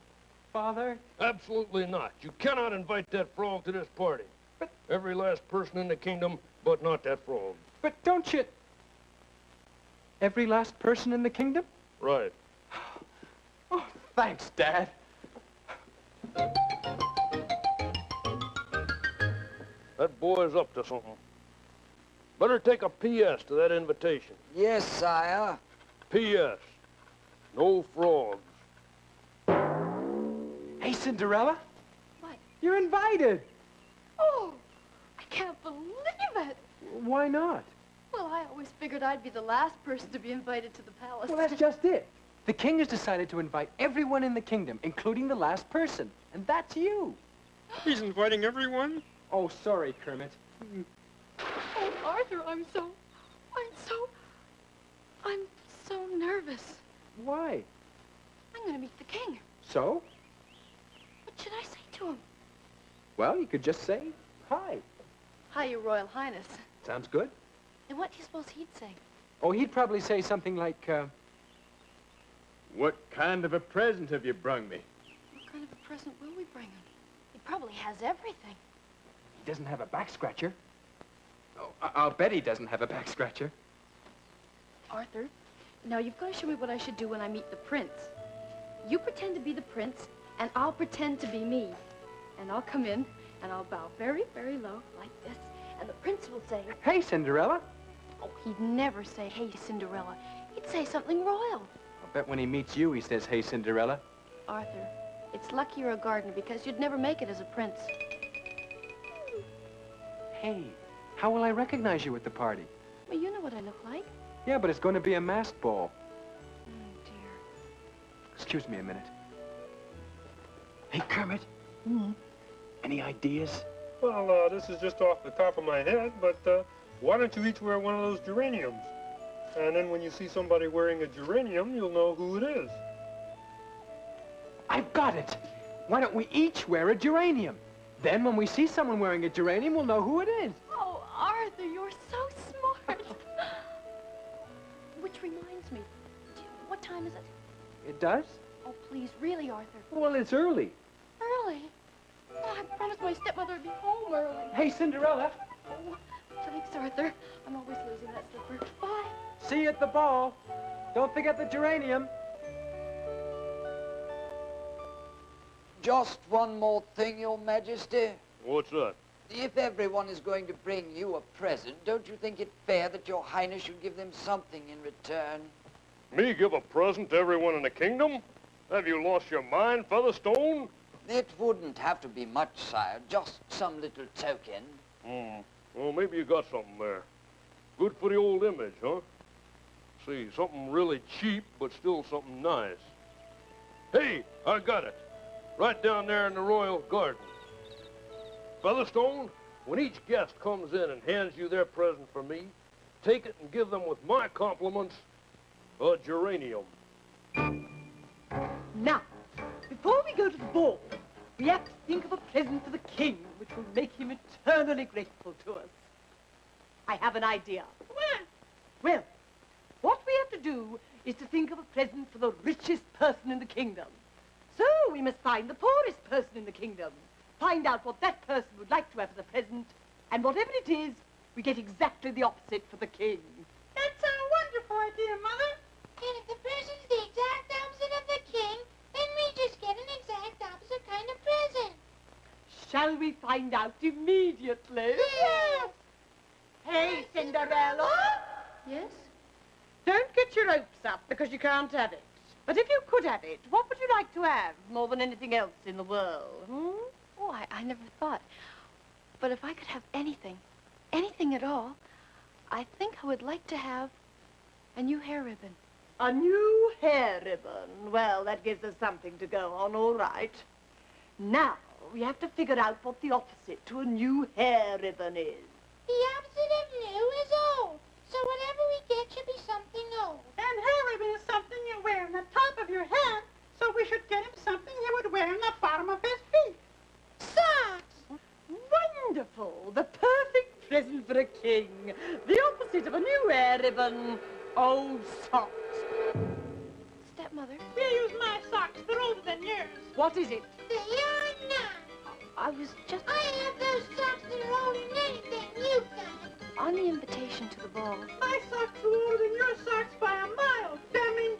Father? Absolutely not. You cannot invite that frog to this party. But... Every last person in the kingdom, but not that frog. But don't you... Every last person in the kingdom? Right. Oh, thanks, Dad. That boy's up to something. Better take a P.S. to that invitation. Yes, sire. P.S. No frogs. Hey, Cinderella. What? You're invited. Oh, I can't believe it. Why not? Well, I always figured I'd be the last person to be invited to the palace. Well, that's just it. The king has decided to invite everyone in the kingdom, including the last person. And that's you. He's inviting everyone? Oh, sorry, Kermit. Oh, Arthur, I'm so nervous. Why? I'm going to meet the king. So? What should I say to him? Well, you could just say hi. Hi, Your Royal Highness. Sounds good. And what do you suppose he'd say? Oh, he'd probably say something like, What kind of a present have you brung me? What kind of a present will we bring him? He probably has everything. He doesn't have a back scratcher. Oh, I'll bet he doesn't have a back scratcher. Arthur, now you've got to show me what I should do when I meet the prince. You pretend to be the prince, and I'll pretend to be me. And I'll come in, and I'll bow very, very low, like this, and the prince will say, Hey, Cinderella. Oh, he'd never say, hey, Cinderella. He'd say something royal. I'll bet when he meets you, he says, hey, Cinderella. Arthur, it's lucky you're a gardener, because you'd never make it as a prince. Hey, how will I recognize you at the party? Well, you know what I look like. Yeah, but it's going to be a masked ball. Oh, dear. Excuse me a minute. Hey, Kermit. Any ideas? Well, this is just off the top of my head, but why don't you each wear one of those geraniums? And then when you see somebody wearing a geranium, you'll know who it is. I've got it. Why don't we each wear a geranium? Then when we see someone wearing a geranium, we'll know who it is. Oh, Arthur, you're so smart. Which reminds me, what time is it? It does? Oh, please, really, Arthur. Well, it's early. Early? Oh, I promised my stepmother I'd be home early. Hey, Cinderella. Oh, thanks, Arthur. I'm always losing that slipper. Bye. See you at the ball. Don't forget the geranium. Just one more thing, Your Majesty. What's that? If everyone is going to bring you a present, don't you think it fair that Your Highness should give them something in return? Me give a present to everyone in the kingdom? Have you lost your mind, Featherstone? It wouldn't have to be much, sire. Just some little token. Well, maybe you got something there. Good for the old image, huh? See, something really cheap, but still something nice. Hey, I got it. Right down there in the royal garden. Featherstone, when each guest comes in and hands you their present for me, take it and give them with my compliments a geranium. Now, before we go to the ball, we have to think of a present for the king which will make him eternally grateful to us. I have an idea. What? Well, what we have to do is to think of a present for the richest person in the kingdom. So we must find the poorest person in the kingdom, find out what that person would like to have as a present, and whatever it is, we get exactly the opposite for the king. That's a wonderful idea, Mother. And if the present's the exact opposite of the king, then we just get an exact opposite kind of present. Shall we find out immediately? Yes. Hey, Cinderella. Yes? Don't get your hopes up because you can't have it. But if you could have it, what would you like to have more than anything else in the world? Oh, I never thought. But if I could have anything, anything at all, I think I would like to have a new hair ribbon. A new hair ribbon. Well, that gives us something to go on, all right. Now, we have to figure out what the opposite to a new hair ribbon is. The opposite of new is old. So whatever we get should be something old. And hair ribbon is something you wear on the top of your head, so we should get him something he would wear on the bottom of his feet. Socks! Wonderful! The perfect present for a king. The opposite of a new hair ribbon, old socks. Stepmother? We use my socks. They're older than yours. What is it? They are not. I was just... I have those socks that are older than anything you've got. On the invitation to the ball. My socks are older than your socks by a mile, Demi.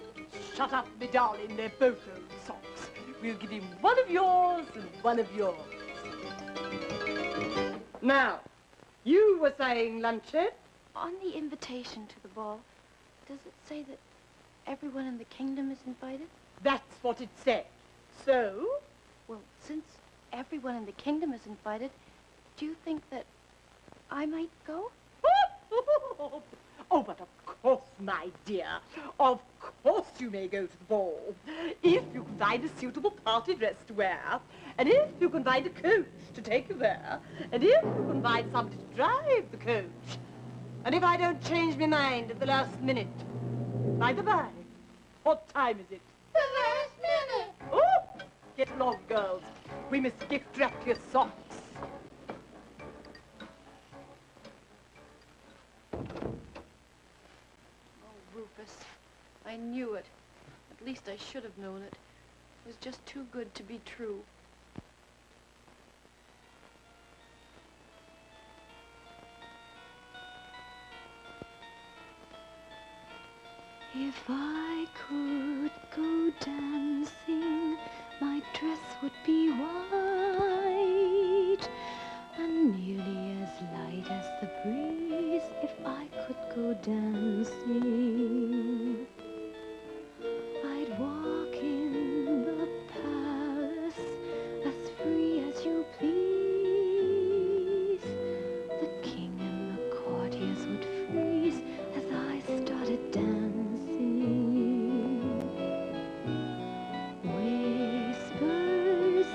Shut up, me darling. They're both old socks. We'll give him one of yours and one of yours. Now, you were saying, Lunchet? On the invitation to the ball, does it say that everyone in the kingdom is invited? That's what it said. So? Well, since everyone in the kingdom is invited, do you think that I might go? Oh, but of course, my dear. Of course you may go to the ball. If you can find a suitable party dress to wear, and if you can find a coach to take you there, and if you can find somebody to drive the coach, and if I don't change my mind at the last minute. By the by, what time is it? The last minute. Oh, get along, girls. We must gift wrap your socks. Rufus, I knew it. At least I should have known it. It was just too good to be true. If I could go dancing, my dress would be white and nearly as light as the breeze. If I could go dancing, I'd walk in the palace as free as you please. The king and the courtiers would freeze as I started dancing. Whispers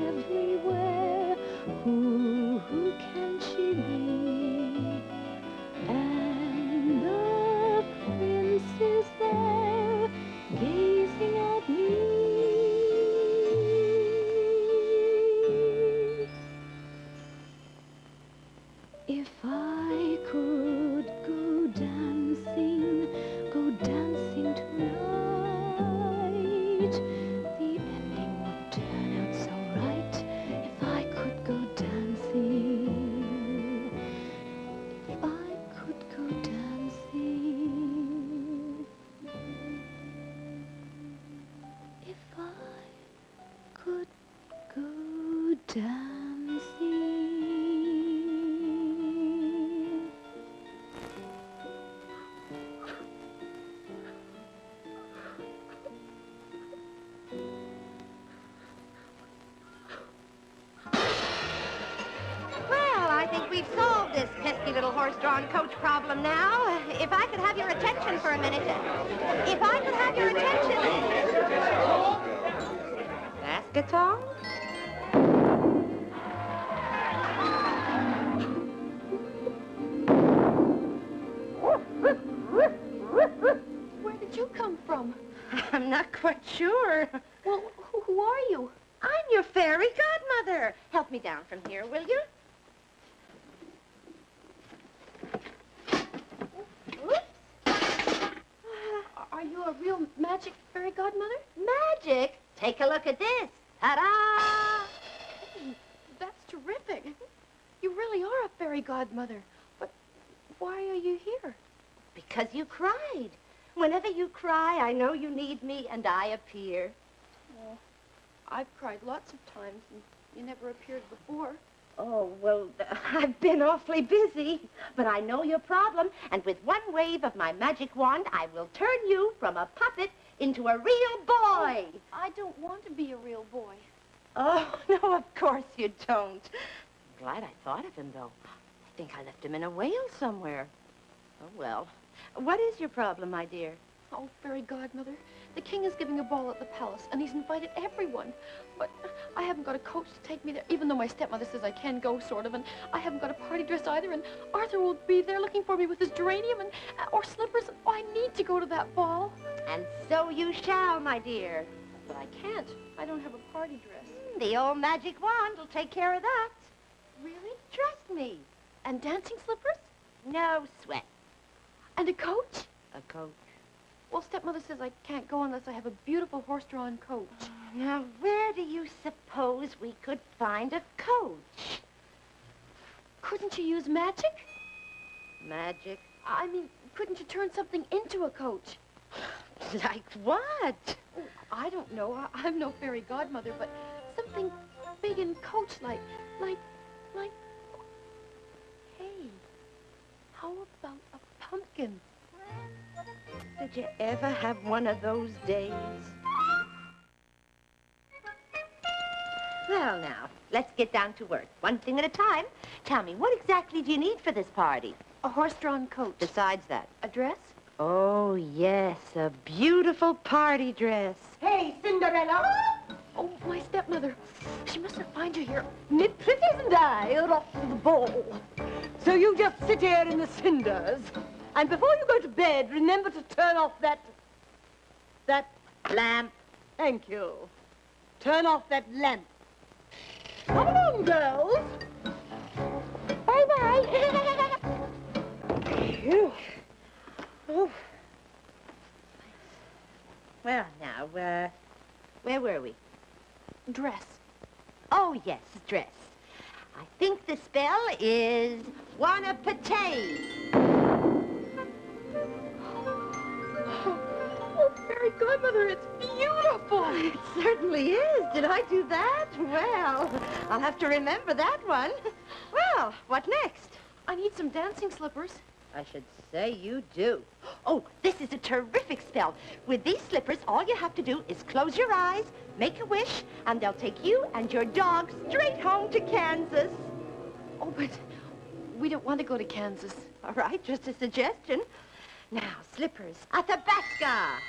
everywhere, who can she be? And the prince is there, gazing at me. If I could go dancing tonight, the ending would turn out so right. If I could go dancing, if I could go dancing, if I could go dancing. Well, I think we've solved this pesky little horse-drawn coach problem now. If I could have your attention for a minute. If I could have your attention. Basketball? Where did you come from? I'm not quite sure. Well, who are you? I'm your fairy godmother. Help me down from here, will you? Are you a real magic fairy godmother? Magic? Take a look at this. Ta-da! That's terrific. You really are a fairy godmother. But why are you here? Because you cried. Whenever you cry, I know you need me, and I appear. Well, I've cried lots of times, and you never appeared before. Oh, well, I've been awfully busy, but I know your problem, and with one wave of my magic wand, I will turn you from a puppet into a real boy. Oh, I don't want to be a real boy. Oh, no, of course you don't. I'm glad I thought of him, though. I think I left him in a whale somewhere. Oh, well. What is your problem, my dear? Oh, fairy godmother, the king is giving a ball at the palace, and he's invited everyone. But I haven't got a coach to take me there, even though my stepmother says I can go, sort of, and I haven't got a party dress either, and Arthur will be there looking for me with his geranium and or slippers. Oh, I need to go to that ball. And so you shall, my dear. But I can't. I don't have a party dress. The old magic wand will take care of that. Really? Trust me. And dancing slippers? No sweat. And a coach? A coach. Well, stepmother says I can't go unless I have a beautiful horse-drawn coach. Now, where do you suppose we could find a coach? Couldn't you use magic? Magic? I mean, couldn't you turn something into a coach? Like what? Oh, I don't know. I'm no fairy godmother, but something big and coach-like. Like... Hey, how about a pumpkin? Did you ever have one of those days? Well, now, let's get down to work. One thing at a time. Tell me, what exactly do you need for this party? A horse-drawn coach. Besides that? A dress? Oh, yes, a beautiful party dress. Hey, Cinderella! Oh, my stepmother. She mustn't find you here. Me pretties and I are off to the ball. So you just sit here in the cinders. And before you go to bed, remember to turn off that lamp. Thank you. Turn off that lamp. Come along, girls. Bye-bye. Phew. Oh. Well, now, where were we? Dress. Oh, yes, dress. I think the spell is wanna patay. Oh, fairy godmother, it's beautiful. It certainly is. Did I do that? Well, I'll have to remember that one. Well, what next? I need some dancing slippers. I should say you do. Oh, this is a terrific spell. With these slippers, all you have to do is close your eyes, make a wish, and they'll take you and your dog straight home to Kansas. Oh, but we don't want to go to Kansas. All right, just a suggestion. Now, slippers. Athabasca.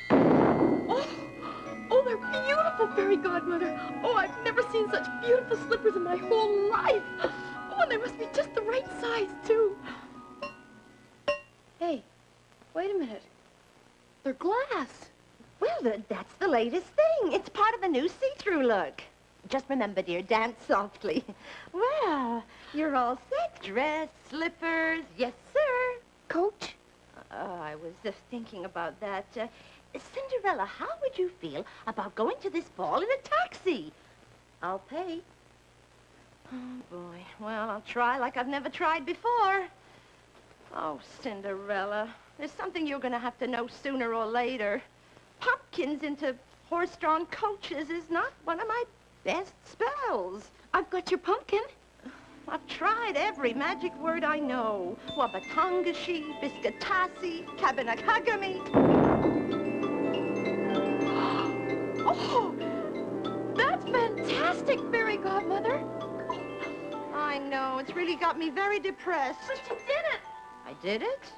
Oh, they're beautiful, fairy godmother. Oh, I've never seen such beautiful slippers in my whole life. Oh, and they must be just the right size, too. Hey, wait a minute. They're glass. Well, that's the latest thing. It's part of the new see-through look. Just remember, dear, dance softly. Well, you're all set. Dress, slippers, yes, sir. Coach? I was just thinking about that. Cinderella, how would you feel about going to this ball in a taxi? I'll pay. Oh, boy. Well, I'll try like I've never tried before. Oh, Cinderella, there's something you're going to have to know sooner or later. Pumpkins into horse-drawn coaches is not one of my best spells. I've got your pumpkin. I've tried every magic word I know. Wabatongashi, biscuitasi, kabinakagami. Oh, that's fantastic, fairy godmother. I know, it's really got me very depressed. But you did it. I did it?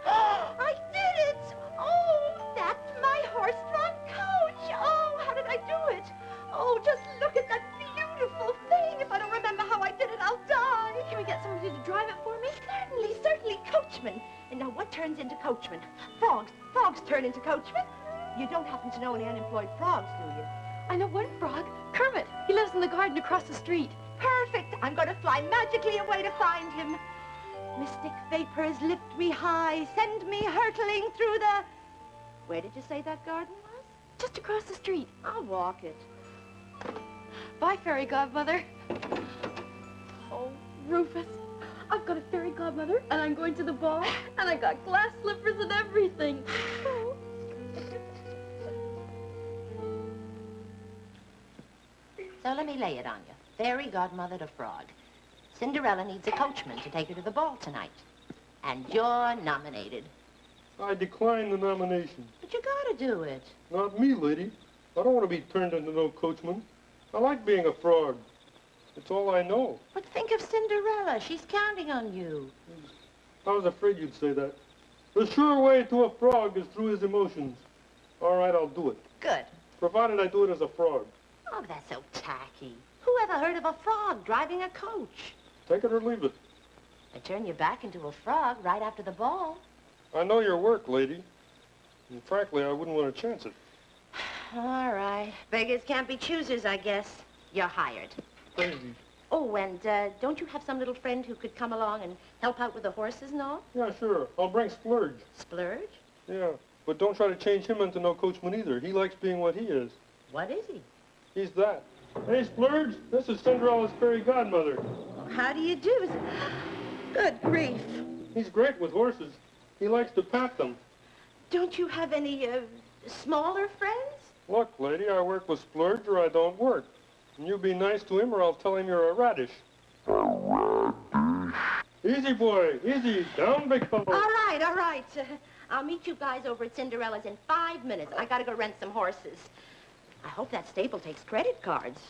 I did it! Oh, that's my horse-drawn coach. Oh, how did I do it? Oh, just look at that beautiful thing. If I don't remember how I did it, I'll die. Can we get somebody to drive it for me? Certainly, certainly, coachman. And now what turns into coachman? Frogs. Frogs turn into coachmen. You don't happen to know any unemployed frogs, do you? I know one frog, Kermit. He lives in the garden across the street. Perfect. I'm going to fly magically away to find him. Mystic vapors lift me high, send me hurtling through the Where did you say that garden was? Just across the street. I'll walk it. Bye, fairy godmother. Oh, Rufus, I've got a fairy godmother, and I'm going to the ball, and I got glass slippers and everything. Oh. So let me lay it on you. Fairy godmother to frog. Cinderella needs a coachman to take her to the ball tonight. And you're nominated. I decline the nomination. But you gotta do it. Not me, lady. I don't want to be turned into no coachman. I like being a frog. It's all I know. But think of Cinderella. She's counting on you. I was afraid you'd say that. The sure way to a frog is through his emotions. All right, I'll do it. Good. Provided I do it as a frog. Oh, that's so tacky. Who ever heard of a frog driving a coach? Take it or leave it. I turn you back into a frog right after the ball. I know your work, lady. And frankly, I wouldn't want to chance it. All right. Beggars can't be choosers, I guess. You're hired. Crazy. Oh, and don't you have some little friend who could come along and help out with the horses and all? Yeah, sure. I'll bring Splurge. Splurge? Yeah, but don't try to change him into no coachman either. He likes being what he is. What is he? He's that. Hey, Splurge, this is Cinderella's fairy godmother. How do you do? Good grief. He's great with horses. He likes to pat them. Don't you have any smaller friends? Look, lady, I work with Splurge or I don't work. And you be nice to him or I'll tell him you're a radish. Easy, boy. Easy. Down, big fellow. All right, all right. I'll meet you guys over at Cinderella's in 5 minutes. I gotta go rent some horses. I hope that stable takes credit cards.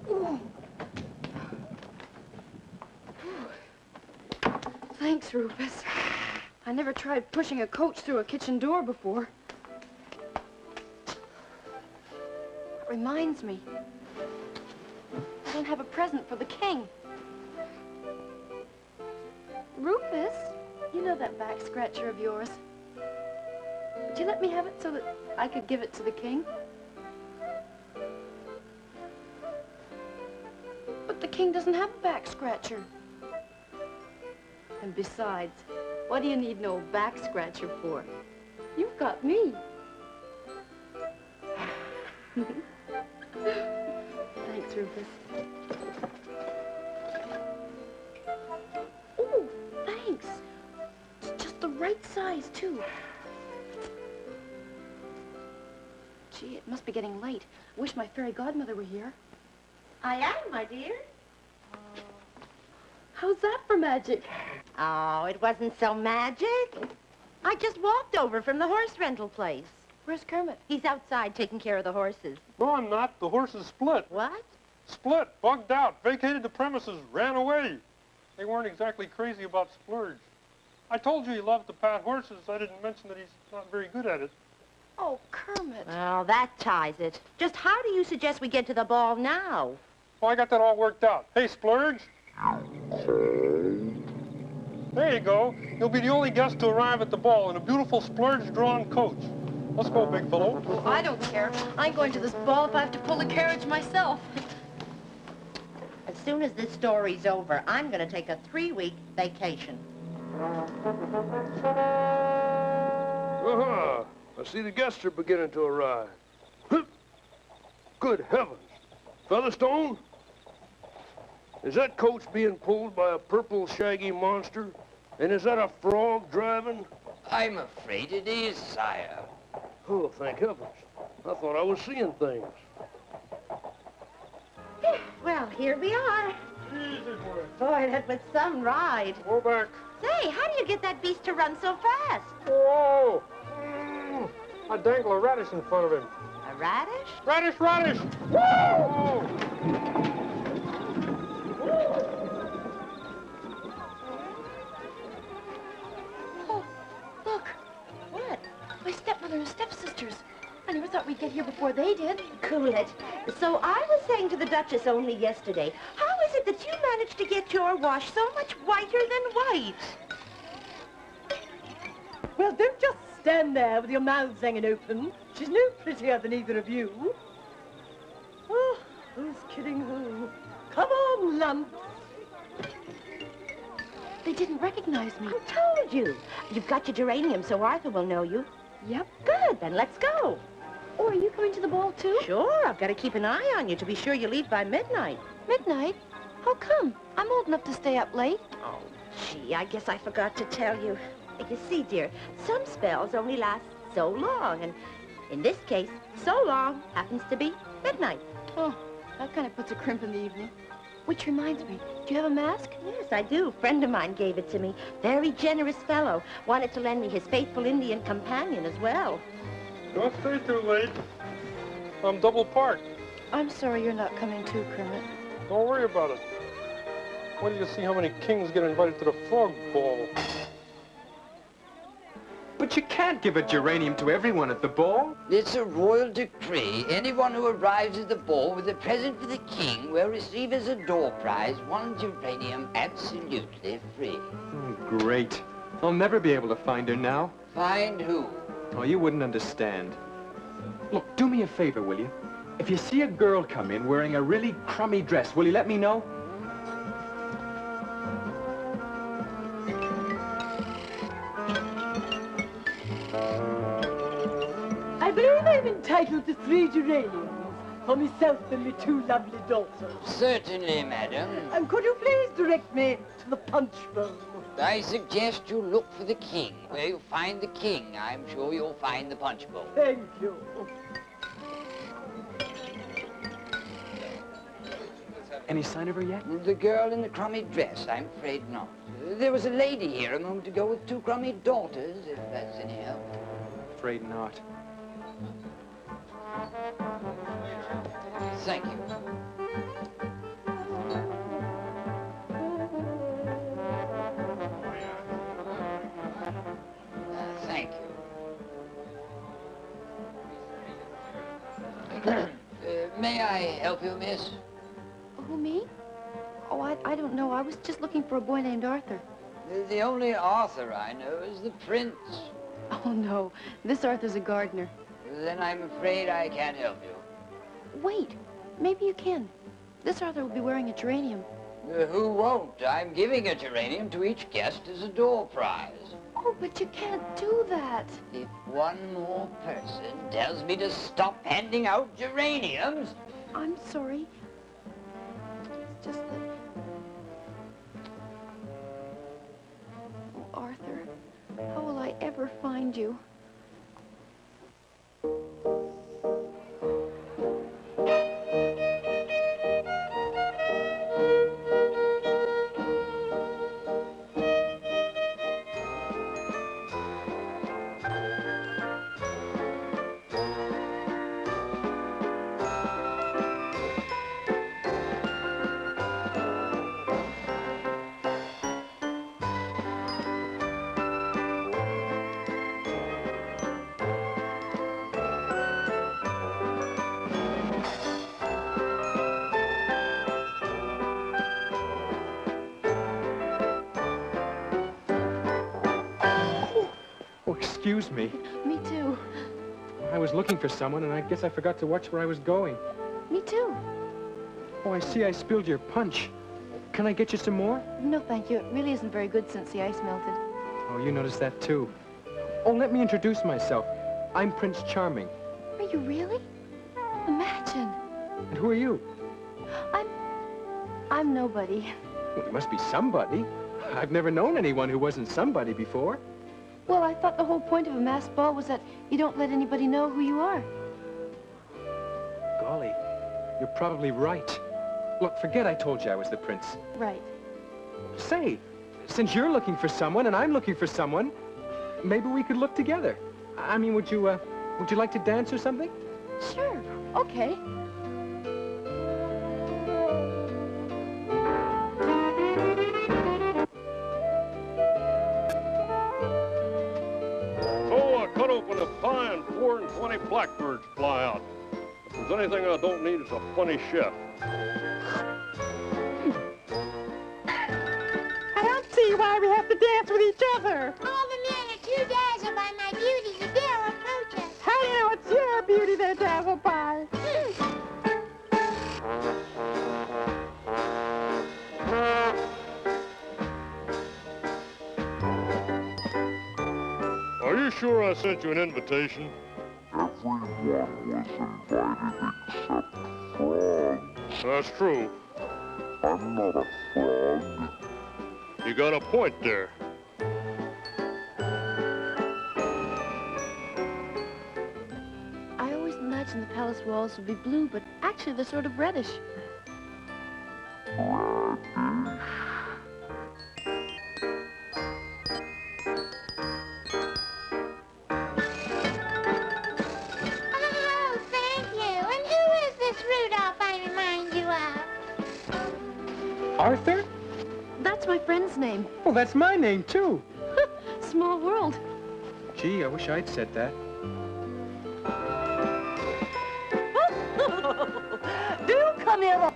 Ooh. Thanks, Rufus. I never tried pushing a coach through a kitchen door before. That reminds me. I don't have a present for the king. Rufus, you know that back scratcher of yours. Would you let me have it so that I could give it to the king? But the king doesn't have a back scratcher. And besides, what do you need no back scratcher for? You've got me. Thanks, Rufus. Oh, thanks. It's just the right size, too. Gee, it must be getting late. I wish my fairy godmother were here. I am, my dear. How's that for magic? Oh, it wasn't so magic. I just walked over from the horse rental place. Where's Kermit? He's outside taking care of the horses. No, I'm not. The horses split. What? Split, bugged out, vacated the premises, ran away. They weren't exactly crazy about Splurge. I told you he loved to pat horses. I didn't mention that he's not very good at it. Oh, Kermit. Well, that ties it. Just how do you suggest we get to the ball now? Oh, I got that all worked out. Hey, Splurge. There you go. You'll be the only guest to arrive at the ball in a beautiful Splurge-drawn coach. Let's go, big fellow. Oh, I don't care. I'm going to this ball if I have to pull the carriage myself. As soon as this story's over, I'm going to take a 3-week vacation. Aha! I see the guests are beginning to arrive. Good heavens. Featherstone? Is that coach being pulled by a purple shaggy monster? And is that a frog driving? I'm afraid it is, sire. Oh, thank heavens. I thought I was seeing things. Well, here we are. Easy, boy. Boy, that was some ride. Go back. Say, how do you get that beast to run so fast? Whoa! I dangle a radish in front of him. A radish? Radish, radish! Whoa! Oh, look. What? My stepmother and stepsisters. I never thought we'd get here before they did. Cool it. So I was saying to the Duchess only yesterday, how is it that you managed to get your wash so much whiter than white? Well, don't just stand there with your mouths hanging open. She's no prettier than either of you. Oh, who's kidding who? Come on, lumps. They didn't recognize me. I told you. You've got your geranium, so Arthur will know you. Yep. Good, then let's go. Oh, are you going to the ball, too? Sure, I've got to keep an eye on you to be sure you leave by midnight. Midnight? How come? I'm old enough to stay up late. Oh, gee, I guess I forgot to tell you. You see, dear, some spells only last so long, and in this case, so long happens to be midnight. Oh, that kind of puts a crimp in the evening. Which reminds me, do you have a mask? Yes, I do. A friend of mine gave it to me. Very generous fellow. Wanted to lend me his faithful Indian companion as well. Don't stay too late. I'm double parked. I'm sorry you're not coming too, Kermit. Don't worry about it. Wait till you see how many kings get invited to the frog ball. But you can't give a geranium to everyone at the ball. It's a royal decree. Anyone who arrives at the ball with a present for the king will receive as a door prize 1 geranium absolutely free. Oh, great. I'll never be able to find her now. Find who? Oh, you wouldn't understand. Look, do me a favor, will you? If you see a girl come in wearing a really crummy dress, will you let me know? I believe I'm entitled to 3 geraniums for myself and my 2 lovely daughters. Certainly, madam. And could you please direct me to the punch bowl? I suggest you look for the king. Where you find the king, I'm sure you'll find the punch bowl. Thank you. Any sign of her yet? The girl in the crummy dress, I'm afraid not. There was a lady here a moment ago with 2 crummy daughters, if that's any help. Afraid not. Thank you. Thank you. May I help you, miss? Who, me? Oh, I don't know. I was just looking for a boy named Arthur. The only Arthur I know is the prince. Oh, no. This Arthur's a gardener. Then I'm afraid I can't help you. Wait. Maybe you can. This Arthur will be wearing a geranium. Who won't? I'm giving a geranium to each guest as a door prize. Oh, but you can't do that. If one more person tells me to stop handing out geraniums... I'm sorry. It's just that... Oh, Arthur, how will I ever find you? Excuse me. Me too. I was looking for someone, and I guess I forgot to watch where I was going. Me too. Oh, I see I spilled your punch. Can I get you some more? No, thank you. It really isn't very good since the ice melted. Oh, you noticed that too. Oh, let me introduce myself. I'm Prince Charming. Are you really? Imagine. And who are you? I'm nobody. Well, you must be somebody. I've never known anyone who wasn't somebody before. Well, I thought the whole point of a masked ball was that you don't let anybody know who you are. Golly, you're probably right. Look, forget I told you I was the prince. Right. Say, since you're looking for someone and I'm looking for someone, maybe we could look together. I mean, would you like to dance or something? Sure. Okay. Cut open a pie and 4 and 20 blackbirds fly out. If there's anything I don't need, it's a funny chef. I don't see why we have to dance with each other. All the men are too dazzled by my beauty to dare approach us. How do you know it's your beauty they're dazzled by? sure I sent you an invitation? Everyone was invited except Frog. That's true. I'm not a frog. You got a point there. I always imagined the palace walls would be blue, but actually they're sort of reddish. Reddish. Oh, thank you. And who is this Rudolph I remind you of? Arthur? That's my friend's name. Well, that's my name, too. Small world. Gee, I wish I'd said that. Do come here.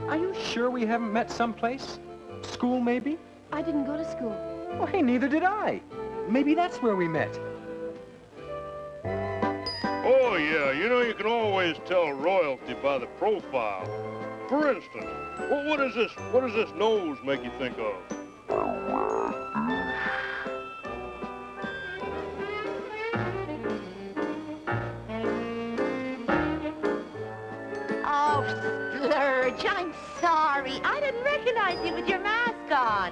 Are you sure we haven't met someplace? School, maybe? I didn't go to school. Well, hey, neither did I. Maybe that's where we met. Oh, yeah, you know, you can always tell royalty by the profile. For instance, what does this nose make you think of? Oh, Splurge, I'm sorry. I didn't recognize you with your mask on.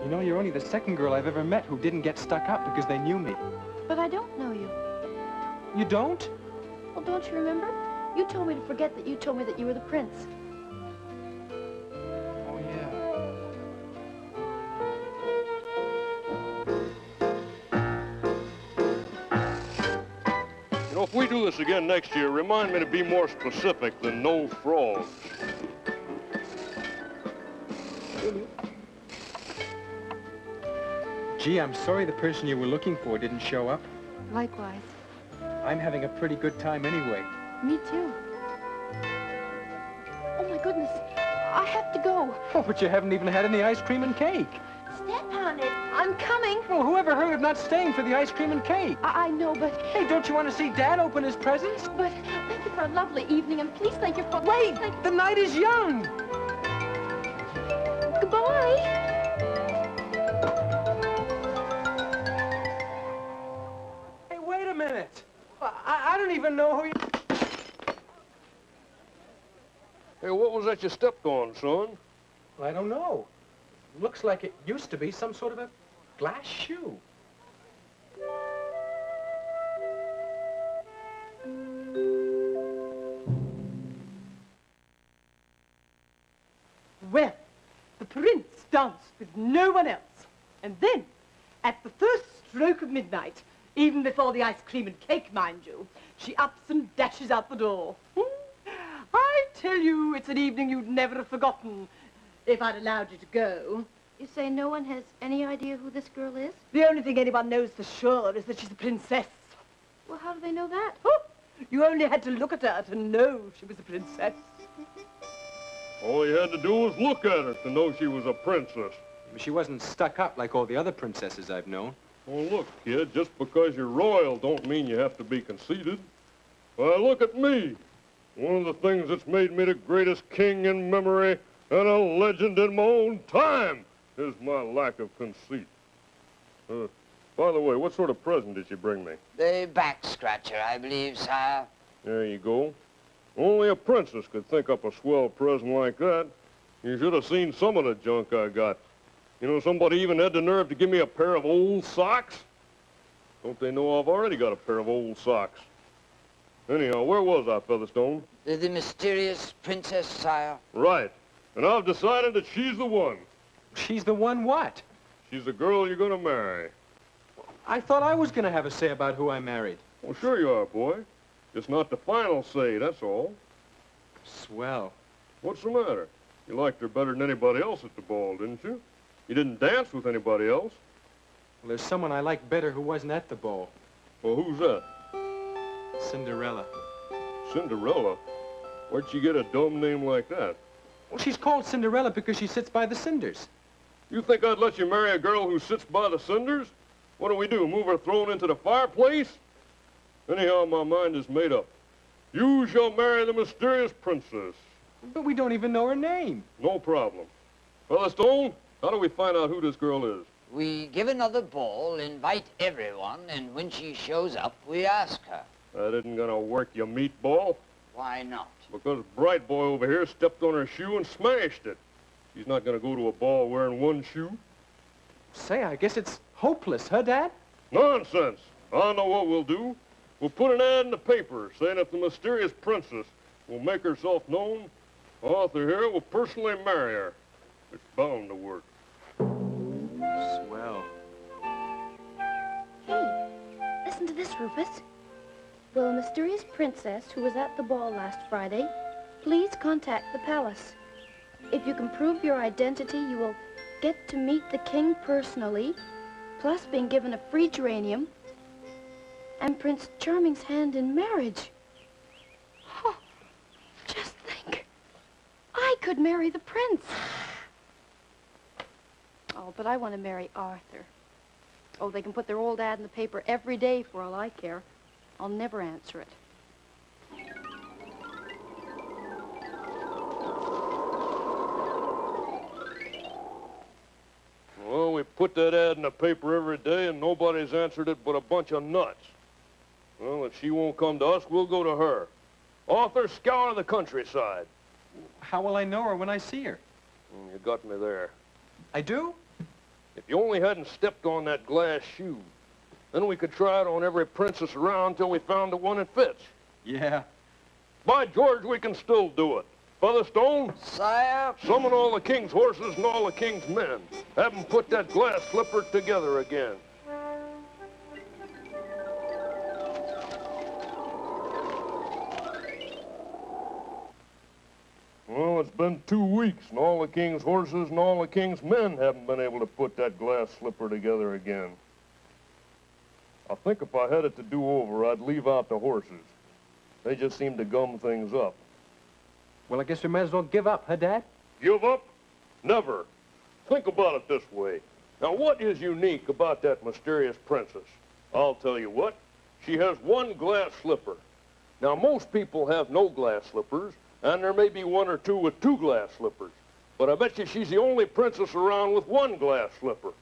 You know, you're only the second girl I've ever met who didn't get stuck up because they knew me. But I don't know you. You don't? Well, don't you remember? You told me to forget that you told me that you were the prince. Oh, yeah. You know, if we do this again next year, remind me to be more specific than no frogs. Gee, I'm sorry the person you were looking for didn't show up. Likewise. I'm having a pretty good time anyway. Me too. Oh, my goodness. I have to go. Oh, but you haven't even had any ice cream and cake. Step on it. I'm coming. Well, whoever heard of not staying for the ice cream and cake? I know, but... Hey, don't you want to see Dad open his presents? But thank you for a lovely evening, and please thank you for... Wait! The night is young! Goodbye! Hey, wait a minute! I don't even know who you... Hey, what was that you stepped on, son? I don't know. Looks like it used to be some sort of a glass shoe. Well, the prince danced with no one else. And then, at the first stroke of midnight, even before the ice cream and cake, mind you, she ups and dashes out the door. I tell you, it's an evening you'd never have forgotten if I'd allowed you to go. You say no one has any idea who this girl is? The only thing anyone knows for sure is that she's a princess. Well, how do they know that? Oh, you only had to look at her to know she was a princess. All you had to do was look at her to know she was a princess. She wasn't stuck up like all the other princesses I've known. Well, look, kid, just because you're royal don't mean you have to be conceited. Why, look at me. One of the things that's made me the greatest king in memory and a legend in my own time is my lack of conceit. By the way, what sort of present did you bring me? The back scratcher, I believe, sire. There you go. Only a princess could think up a swell present like that. You should have seen some of the junk I got. You know, somebody even had the nerve to give me a pair of old socks. Don't they know I've already got a pair of old socks? Anyhow, where was I, Featherstone? The mysterious princess, sire. Right. And I've decided that she's the one. She's the one what? She's the girl you're gonna marry. I thought I was gonna have a say about who I married. Well, sure you are, boy. It's not the final say, that's all. Swell. What's the matter? You liked her better than anybody else at the ball, didn't you? You didn't dance with anybody else. Well, there's someone I like better who wasn't at the ball. Well, who's that? Cinderella. Cinderella? Where'd she get a dumb name like that? Well, she's called Cinderella because she sits by the cinders. You think I'd let you marry a girl who sits by the cinders? What do? Move her thrown into the fireplace? Anyhow, my mind is made up. You shall marry the mysterious princess. But we don't even know her name. No problem. Brother Stone, how do we find out who this girl is? We give another ball, invite everyone, and when she shows up, we ask her. That isn't gonna work, you meatball. Why not? Because Bright Boy over here stepped on her shoe and smashed it. She's not gonna go to a ball wearing one shoe. Say, I guess it's hopeless, huh, Dad? Nonsense. I know what we'll do. We'll put an ad in the paper saying if the mysterious princess will make herself known, Arthur here will personally marry her. It's bound to work. Swell. Hey, listen to this, Rufus. Will a mysterious princess who was at the ball last Friday please contact the palace? If you can prove your identity, you will get to meet the king personally, plus being given a free geranium and Prince Charming's hand in marriage. Oh, just think. I could marry the prince. Oh, but I want to marry Arthur. Oh, they can put their old ad in the paper every day for all I care. I'll never answer it. Well, we put that ad in the paper every day and nobody's answered it but a bunch of nuts. Well, if she won't come to us, we'll go to her. Arthur, scour the countryside. How will I know her when I see her? You got me there. I do? If you only hadn't stepped on that glass shoe, then we could try it on every princess around till we found the one that fits. Yeah. By George, we can still do it. Featherstone? Sire? Summon all the king's horses and all the king's men. Have them put that glass slipper together again. Well, it's been 2 weeks, and all the king's horses and all the king's men haven't been able to put that glass slipper together again. I think if I had it to do over, I'd leave out the horses. They just seem to gum things up. Well, I guess we might as well give up, huh, Dad? Give up? Never. Think about it this way. Now, what is unique about that mysterious princess? I'll tell you what. She has one glass slipper. Now, most people have no glass slippers, and there may be 1 or 2 with 2 glass slippers. But I bet you she's the only princess around with 1 glass slipper.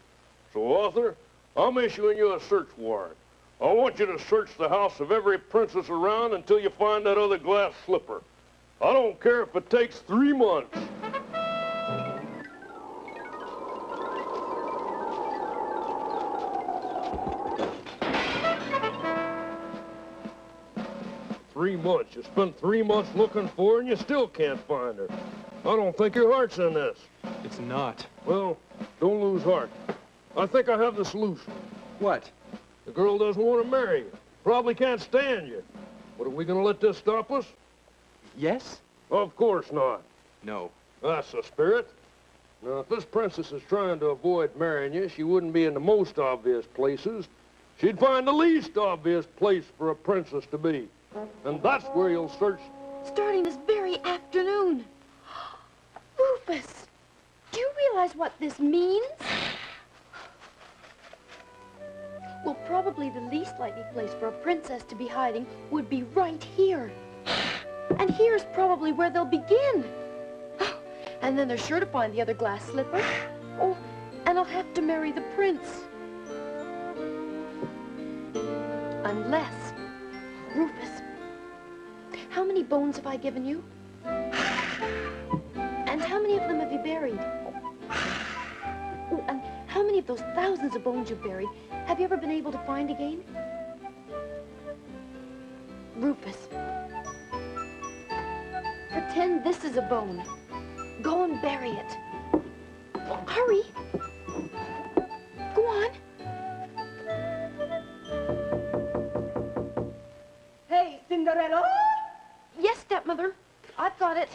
So, Arthur, I'm issuing you a search warrant. I want you to search the house of every princess around until you find that other glass slipper. I don't care if it takes 3 months. Three months. You spent 3 months looking for her and you still can't find her. I don't think your heart's in this. It's not. Well, don't lose heart. I think I have the solution. What? The girl doesn't want to marry you. Probably can't stand you. But are we going to let this stop us? Yes? Of course not. No. That's the spirit. Now, if this princess is trying to avoid marrying you, she wouldn't be in the most obvious places. She'd find the least obvious place for a princess to be. And that's where you'll search. Starting this very afternoon. Rufus, do you realize what this means? Well, probably the least likely place for a princess to be hiding would be right here. And here's probably where they'll begin. And then they're sure to find the other glass slipper. Oh, and I'll have to marry the prince. Unless, Rufus, how many bones have I given you? And how many of them have you buried? Oh, and how many of those thousands of bones you've buried have you ever been able to find again? Rufus, pretend this is a bone. Go and bury it. Hurry. Go on. Hey, Cinderella? Yes, stepmother. I've got it.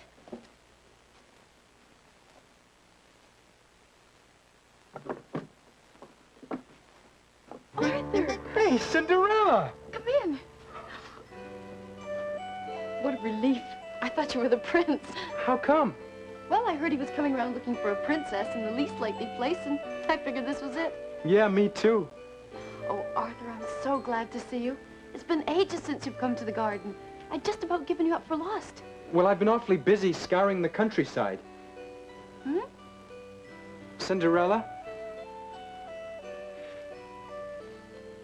Arthur. Hey, Cinderella! Come in. What a relief. I thought you were the prince. How come? Well, I heard he was coming around looking for a princess in the least likely place, and I figured this was it. Yeah, me too. Oh, Arthur, I'm so glad to see you. It's been ages since you've come to the garden. I'd just about given you up for lost. Well, I've been awfully busy scouring the countryside. Hmm? Cinderella?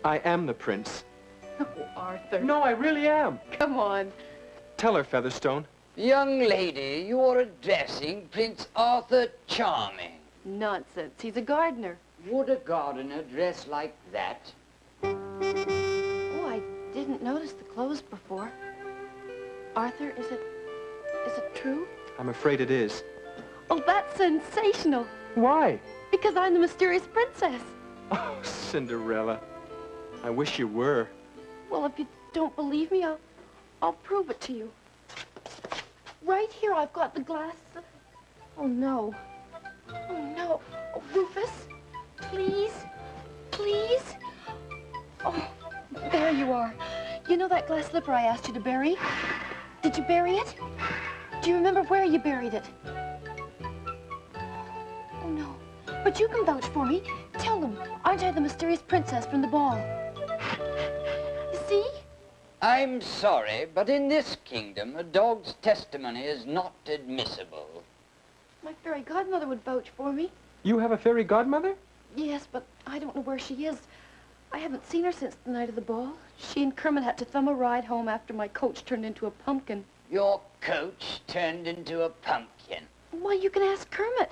I am the prince. Oh, Arthur. No, I really am. Come on. Tell her, Featherstone. Young lady, you are addressing Prince Arthur Charming. Nonsense. He's a gardener. Would a gardener dress like that? Oh, I didn't notice the clothes before. Arthur, is it true? I'm afraid it is. Oh, that's sensational. Why? Because I'm the mysterious princess. Oh, Cinderella. I wish you were. Well, if you don't believe me, I'll prove it to you. Right here, I've got the glass. Oh, no. Oh, no. Oh, Rufus, please, please. Oh, there you are. You know that glass slipper I asked you to bury? Did you bury it? Do you remember where you buried it? Oh, no. But you can vouch for me. Tell them, aren't I the mysterious princess from the ball? You see? I'm sorry, but in this kingdom, a dog's testimony is not admissible. My fairy godmother would vouch for me. You have a fairy godmother? Yes, but I don't know where she is. I haven't seen her since the night of the ball. She and Kermit had to thumb a ride home after my coach turned into a pumpkin. Your coach turned into a pumpkin. Why, you can ask Kermit.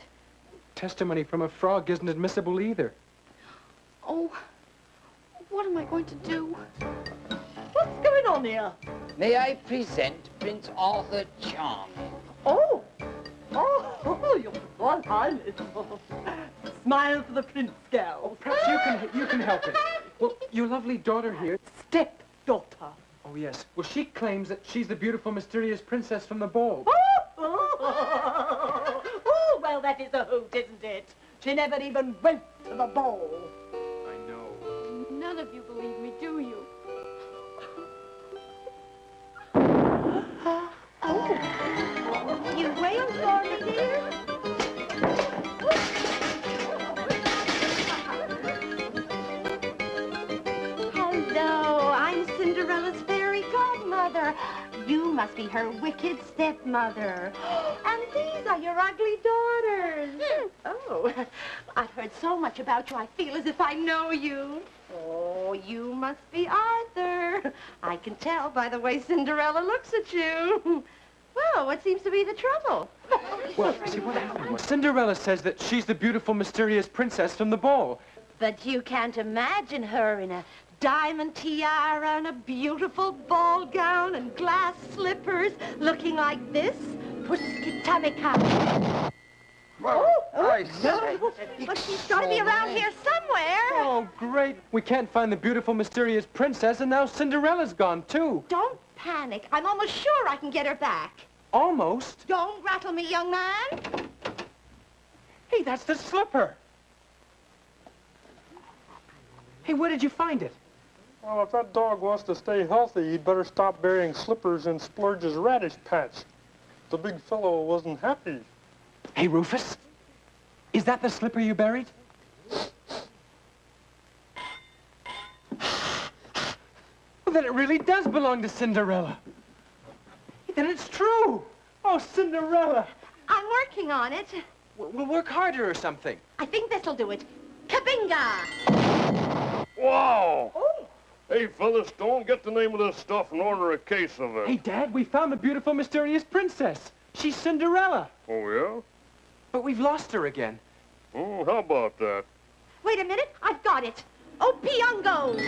Testimony from a frog isn't admissible either. Oh, what am I going to do? What's going on here? May I present Prince Arthur Charming? Oh, your Royal Highness. Smile for the prince, gal. Oh, perhaps you can help it. Well, your lovely daughter here. Stepdaughter. Oh, yes. Well, she claims that she's the beautiful, mysterious princess from the ball. Oh, well, that is a hoot, isn't it? She never even went to the ball. I know. None of you believe me, do you? Oh, you wailed for me, dear? Hello, I'm Cinderella's fairy godmother. You must be her wicked stepmother. And these are your ugly daughters. Oh, I've heard so much about you, I feel as if I know you. Oh, you must be Arthur. I can tell by the way Cinderella looks at you. Well, what seems to be the trouble? Well, see, what happened was Cinderella says that she's the beautiful, mysterious princess from the ball. But you can't imagine her in a diamond tiara and a beautiful ball gown and glass slippers looking like this. Puskitamica. Well, I say. But she's got to be around here somewhere. Oh, great. We can't find the beautiful, mysterious princess, and now Cinderella's gone, too. Don't panic. I'm almost sure I can get her back. Almost? Don't rattle me, young man. Hey, that's the slipper. Hey, where did you find it? Well, if that dog wants to stay healthy, he'd better stop burying slippers in Splurge's radish patch. The big fellow wasn't happy. Hey, Rufus, is that the slipper you buried? Well, then it really does belong to Cinderella. Then it's true. Oh, Cinderella. I'm working on it. We'll work harder or something. I think this'll do it. Kabinga! Wow! Oh. Hey, Featherstone, get the name of this stuff and order a case of it. Hey, Dad, we found the beautiful, mysterious princess. She's Cinderella. Oh, yeah? But we've lost her again. Oh, how about that? Wait a minute, I've got it. Oh, Piongo!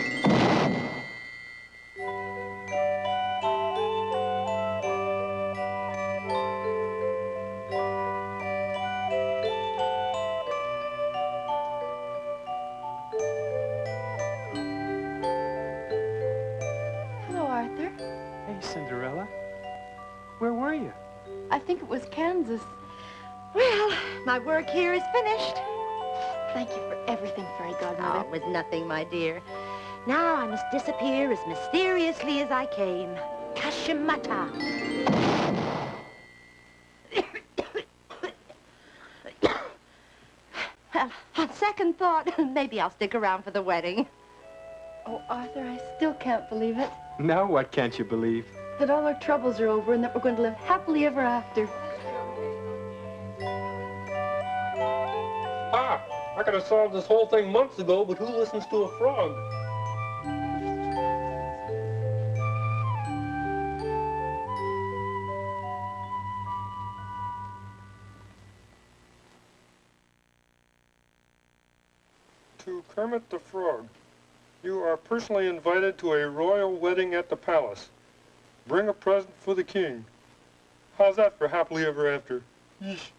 Hello, Arthur. Hey, Cinderella. Where were you? I think it was Kansas. Well, my work here is finished. Thank you for everything, Fairy Godmother. Oh, it was nothing, my dear. Now I must disappear as mysteriously as I came. Kashimata. Well, on second thought, maybe I'll stick around for the wedding. Oh, Arthur, I still can't believe it. Now what can't you believe? That all our troubles are over and that we're going to live happily ever after. Ah, I could have solved this whole thing months ago, but who listens to a frog? To Kermit the Frog. You are personally invited to a royal wedding at the palace. Bring a present for the king. How's that for happily ever after? Yeesh.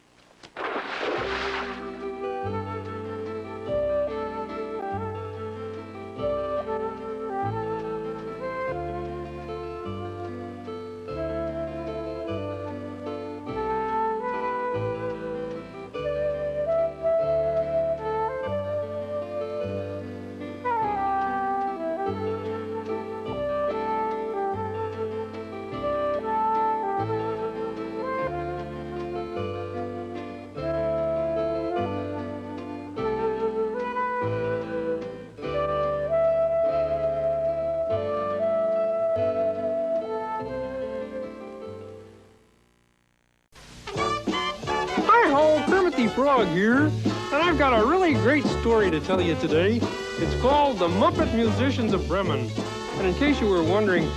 Kermit the Frog here, and I've got a really great story to tell you today. It's called The Muppet Musicians of Bremen. And in case you were wondering,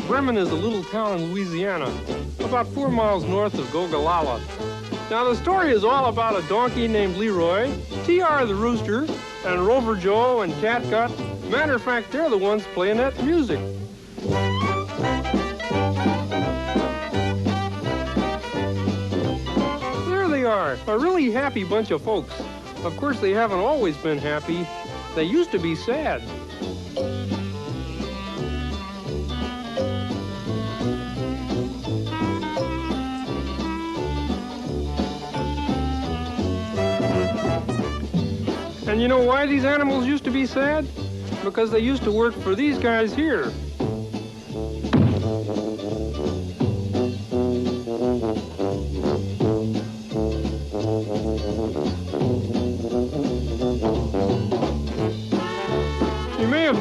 Bremen is a little town in Louisiana, about 4 miles north of Gogolala. Now the story is all about a donkey named Leroy, TR the Rooster, and Rover Joe and Catgut. Matter of fact, they're the ones playing that music. Are a really happy bunch of folks. Of course, they haven't always been happy. They used to be sad. And you know why these animals used to be sad? Because they used to work for these guys here.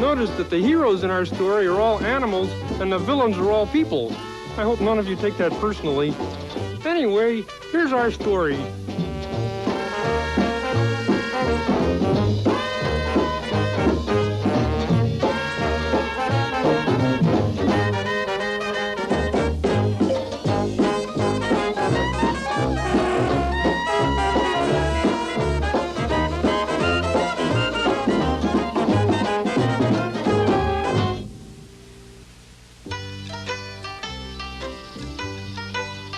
Noticed that the heroes in our story are all animals and the villains are all people. I hope none of you take that personally. Anyway, here's our story.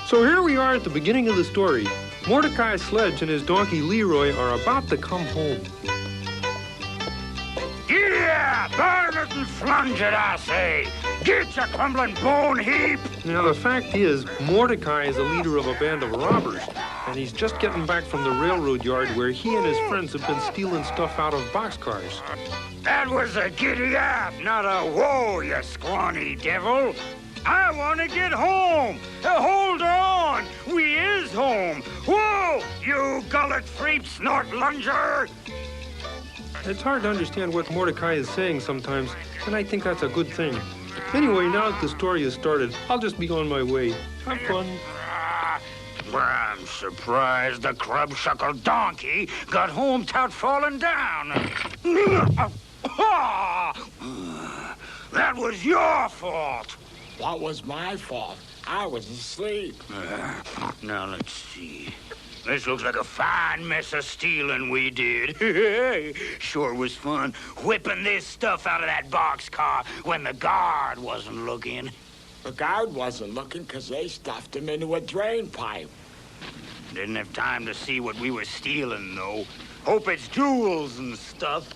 So here we are at the beginning of the story. Mordecai Sledge and his donkey Leroy are about to come home. Yeah, burn it and flunge it, I say. Get your crumbling bone heap. Now, the fact is, Mordecai is the leader of a band of robbers, and he's just getting back from the railroad yard where he and his friends have been stealing stuff out of boxcars. That was a giddy up, not a whoa, you scrawny devil. I want to get home. Hold on. We is home. Whoa, you gullet freep snort lunger. It's hard to understand what Mordecai is saying sometimes, and I think that's a good thing. Anyway, now that the story has started, I'll just be on my way. Have fun. I'm surprised the crub-shuckled donkey got home without falling down. That was your fault. What was my fault? I was asleep. Now, let's see. This looks like a fine mess of stealing we did. Sure was fun whipping this stuff out of that boxcar when the guard wasn't looking. The guard wasn't looking because they stuffed him into a drain pipe. Didn't have time to see what we were stealing, though. Hope it's jewels and stuff.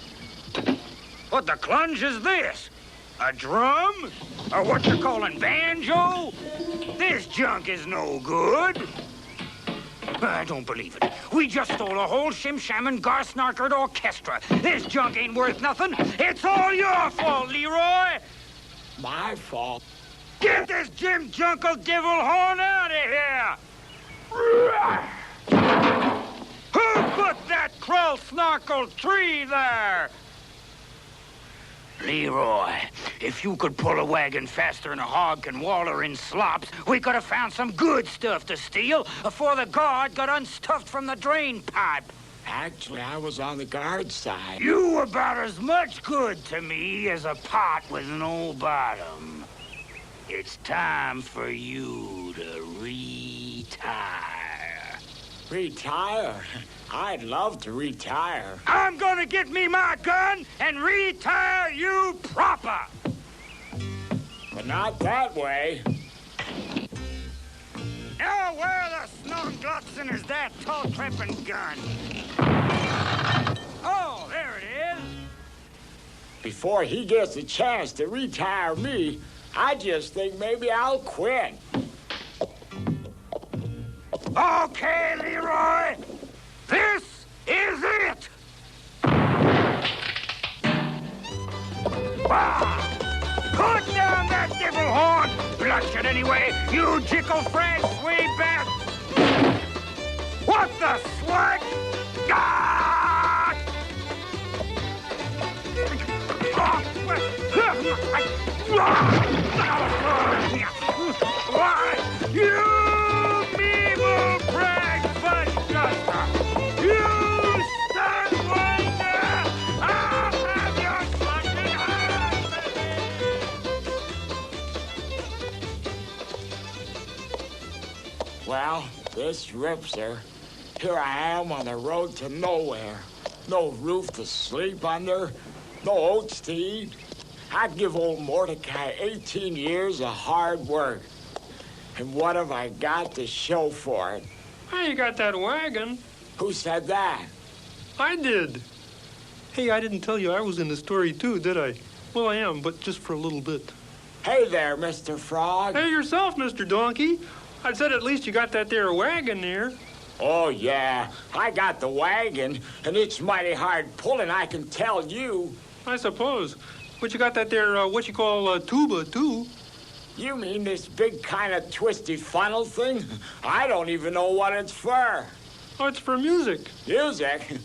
What the clunge is this? A drum? Or what you're calling banjo? This junk is no good. I don't believe it. We just stole a whole shim-shamming gar-snarkered orchestra. This junk ain't worth nothing. It's all your fault, Leroy. My fault? Get this Jim Junkle devil horn out of here! Who put that krill-snarkled tree there? Leroy, if you could pull a wagon faster than a hog can waller in slops, we could have found some good stuff to steal before the guard got unstuffed from the drain pipe. Actually, I was on the guard side. You were about as much good to me as a pot with an old bottom. It's time for you to retire. Retire? I'd love to retire. I'm gonna get me my gun and retire you proper. But not that way. Now where the snowglutzen is that tall-tripping gun? Oh, there it is. Before he gets a chance to retire me, I just think maybe I'll quit. Okay, Leroy. This is it. Put down that devil horn! Blush it anyway, you jickle-frank sweet bat! What the slag? Ah! Why, you evil brag butt-duster! You stunt wonder! I'll have your fucking ass! Well, this rips her. Here I am on the road to nowhere. No roof to sleep under, no oats to eat. I'd give old Mordecai 18 years of hard work. And what have I got to show for it? Hey, you got that wagon. Who said that? I did. Hey, I didn't tell you I was in the story too, did I? Well, I am, but just for a little bit. Hey there, Mr. Frog. Hey, yourself, Mr. Donkey. I said at least you got that there wagon there. Oh, yeah. I got the wagon, and it's mighty hard pulling, I can tell you. I suppose. But you got that there, what you call tuba, too. You mean this big kind of twisty funnel thing? I don't even know what it's for. Oh, it's for music. Music?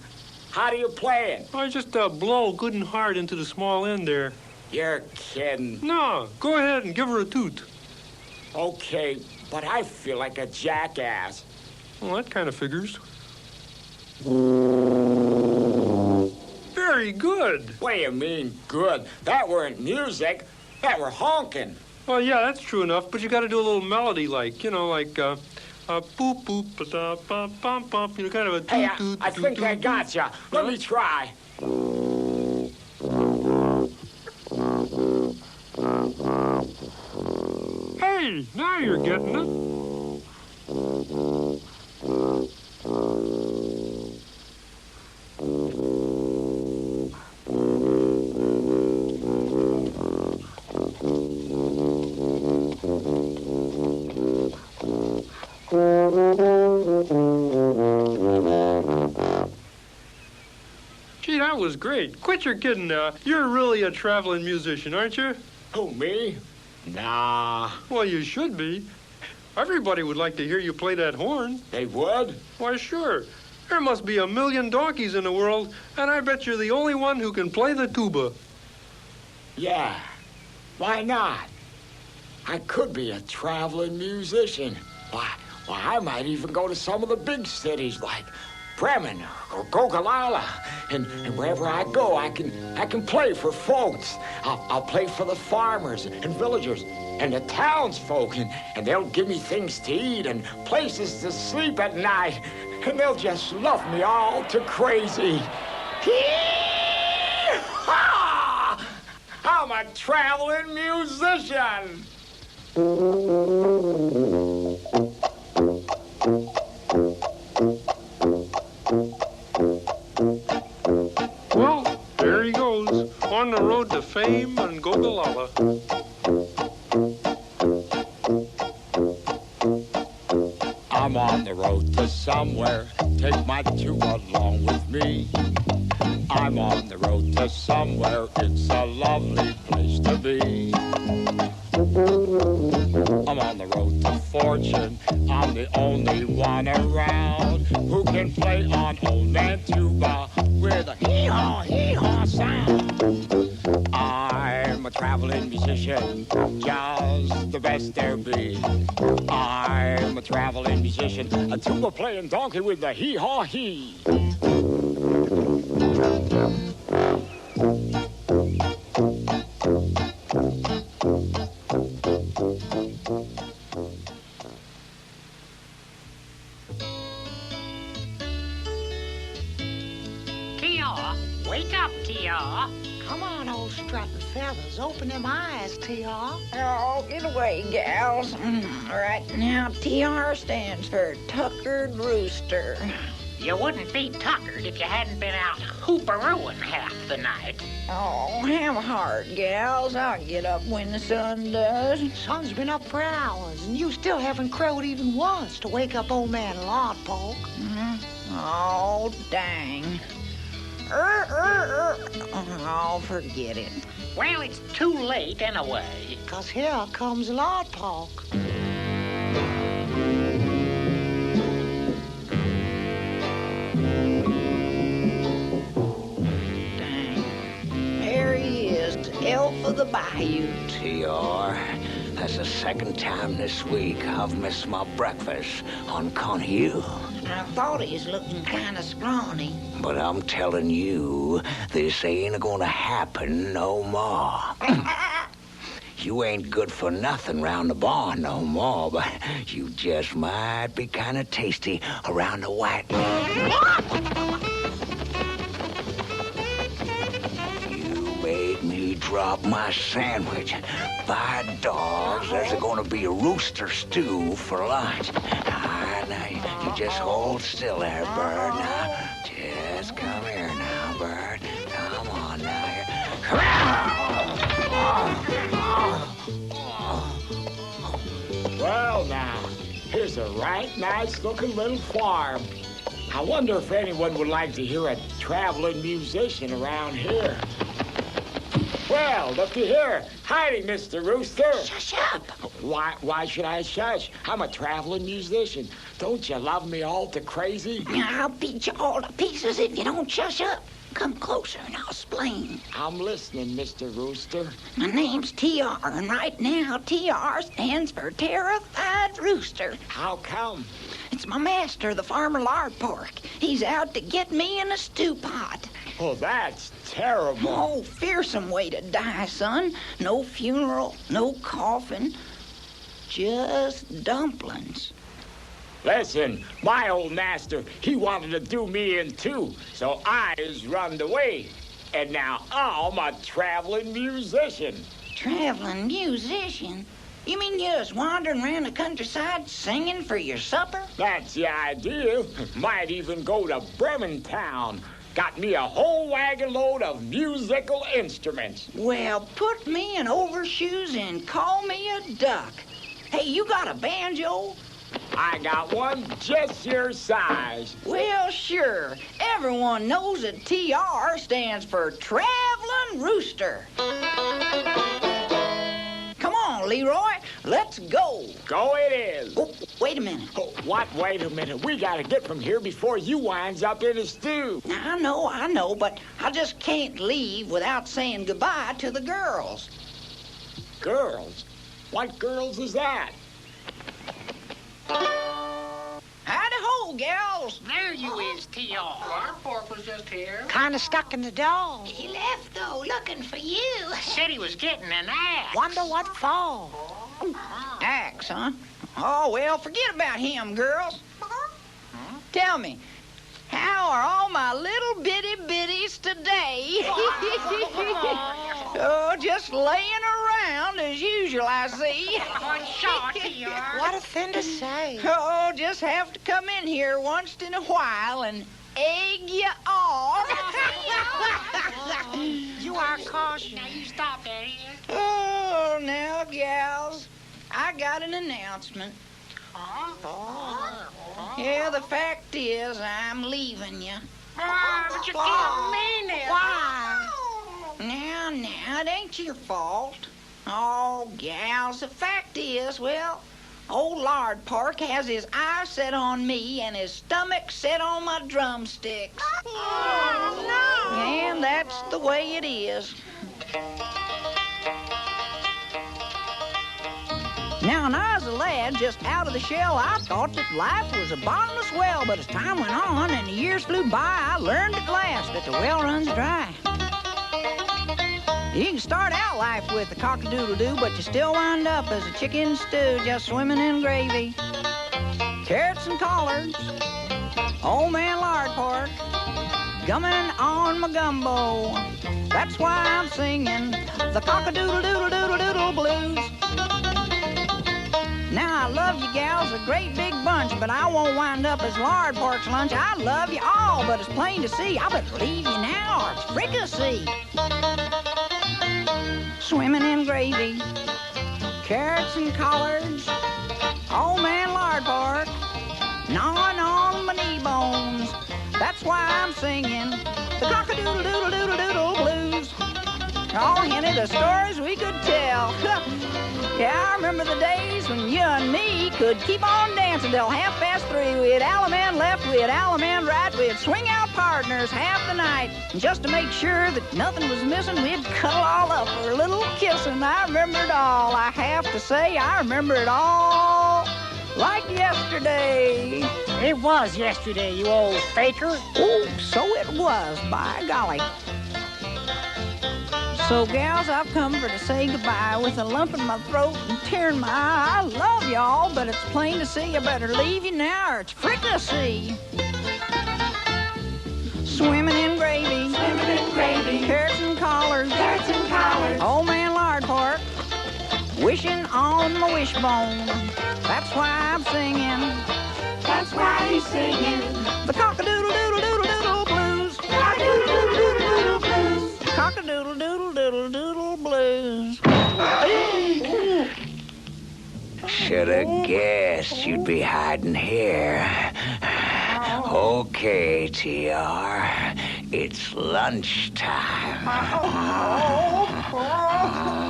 How do you play it? I just blow good and hard into the small end there. You're kidding. No, go ahead and give her a toot. Okay, but I feel like a jackass. Well, that kind of figures. Very good. What do you mean, good? That weren't music. That were honking. Well, yeah, that's true enough, but you got to do a little melody, like, you know, like, boop, boop, ba-da, bum, bum, bum, you know, kind of a Hey, toot, I think I got you. Let me try. Hey, now you're getting it. Gee, that was great. Quit your kidding now. You're really a traveling musician, aren't you? Who, me? Nah. Well, you should be. Everybody would like to hear you play that horn. They would? Why, sure. There must be 1 million donkeys in the world, and I bet you're the only one who can play the tuba. Yeah. Why not? I could be a traveling musician. Why, I might even go to some of the big cities like Bremen or Gogolala. And wherever I go, I can play for folks. I'll play for the farmers and villagers and the townsfolk, and they'll give me things to eat and places to sleep at night, and they'll just love me all to crazy. Hee-haw! I'm a traveling musician. Well, there he goes, on the road to fame and Gogolala. I'm on the road to somewhere, take my tuba along with me. I'm on the road to somewhere, it's a lovely place to be. I'm on the road to fortune, I'm the only one around who can play on old man tuba with a hee-haw, hee-haw sound. musician, just the best there be. I'm a traveling musician, a tuba playing donkey with the hee-haw-hee. T.R., wake up, T.R. Come on, old strutting feathers. Open them eyes, T.R. Oh, get away, gals. Right now, TR stands for Tuckered Rooster. You wouldn't be tuckered if you hadn't been out hooperooing half the night. Oh, have heart, gals. I'll get up when the sun does. Sun's been up for hours, and you still haven't crowed even once to wake up old man Lodpoke. Oh, dang. Oh, forget it. Well, it's too late anyway. 'Cause here comes Lodpoke. There he is, elf of the bayou. TR, that's the second time this week I've missed my breakfast on Conneau. I thought he was looking kind of scrawny. But I'm telling you, this ain't gonna happen no more. You ain't good for nothing round the barn no more, but you just might be kind of tasty around the white. You made me drop my sandwich. By dogs, there's gonna be a rooster stew for lunch. Now, you just hold still there, bird. Now, just come here now, bird. Come on now. Well, now, here's a right nice-looking little farm. I wonder if anyone would like to hear a traveling musician around here. Well, looky here. Howdy, Mr. Rooster. Shush up. Why should I shush? I'm a traveling musician. Don't you love me all to crazy? I'll beat you all to pieces if you don't shush up. Come closer and I'll explain. I'm listening, Mr. Rooster. My name's TR, and right now TR stands for Terrified Rooster. How come? It's my master, the farmer Lodpoke. He's out to get me in a stew pot. Oh, that's terrible. Oh, fearsome way to die, son. No funeral, no coffin, just dumplings. Listen, my old master, he wanted to do me in too, so I just runned away. And now I'm a traveling musician. Traveling musician? You mean you're just wandering around the countryside singing for your supper? That's the idea. Might even go to Bremen town. Got me a whole wagon load of musical instruments. Well, put me in overshoes and call me a duck. Hey, you got a banjo? I got one just your size. Well, sure. Everyone knows that TR stands for Traveling Rooster. Come on, Leroy. Let's go. Go it is. Oh, wait a minute. Oh, what? Wait a minute. We gotta get from here before you winds up in a stew. I know, but I just can't leave without saying goodbye to the girls. Girls? What girls is that? Howdy-ho, gals. There you is, T.R. Lodpoke was just here. Kind of stuck in the dog. He left, though, looking for you. Said he was getting an axe. Wonder what for. Axe, huh? Oh, well, forget about him, girls. Tell me, how are all my little bitty bitties today? Oh, just laying around as usual, I see. Good shot, T.R. What a thing to say. Oh, just have to come in here once in a while and egg you on. You are cautious. Now you stop that here. Oh, now, gals, I got an announcement. Yeah, the fact is, I'm leaving you. But you can't mean it. Why? Now, it ain't your fault. Oh, gals, the fact is, well, old Lodpoke has his eye set on me and his stomach set on my drumsticks. Oh, no. And that's the way it is. Now, when I was a lad, just out of the shell, I thought that life was a bottomless well. But as time went on and the years flew by, I learned at last that the well runs dry. You can start out life with a cock-a-doodle-doo, but you still wind up as a chicken stew, just swimming in gravy. Carrots and collards, old man lard pork, gumming on my gumbo. That's why I'm singing the cock-a-doodle-doodle-doodle-doodle blues. Now, I love you gals a great big bunch, but I won't wind up as lard pork's lunch. I love you all, but it's plain to see I better leave you now or it's fricassee. Swimming in gravy, carrots and collards, old man lard pork, gnawing on my knee bones. That's why I'm singing the cock-a-doodle-doodle-doodle-doodle blues. Oh, Henny, the stories we could tell. Yeah, I remember the days when you and me could keep on dancing till 3:30. We had Alaman left, we had Alaman right, we'd swing out partners half the night. And just to make sure that nothing was missing, we'd cuddle all up for a little kiss. And I remember it all. I have to say, I remember it all like yesterday. It was yesterday, you old faker. Oh, so it was, by golly. So, gals, I've come for to say goodbye with a lump in my throat and tear in my eye. I love y'all, but it's plain to see I better leave you now or it's fricassee. Swimming in gravy, carrots and collards, old man lard pork, wishing on my wishbone. That's why I'm singing. That's why he's singing the cock-a-doodle-doodle-doodle-doodle blues. Cock-a-doodle-doodle-doodle blues. Cock-a-doodle-doodle-doodle-doodle blues. Should have guessed you'd be hiding here. Okay, TR. It's lunchtime.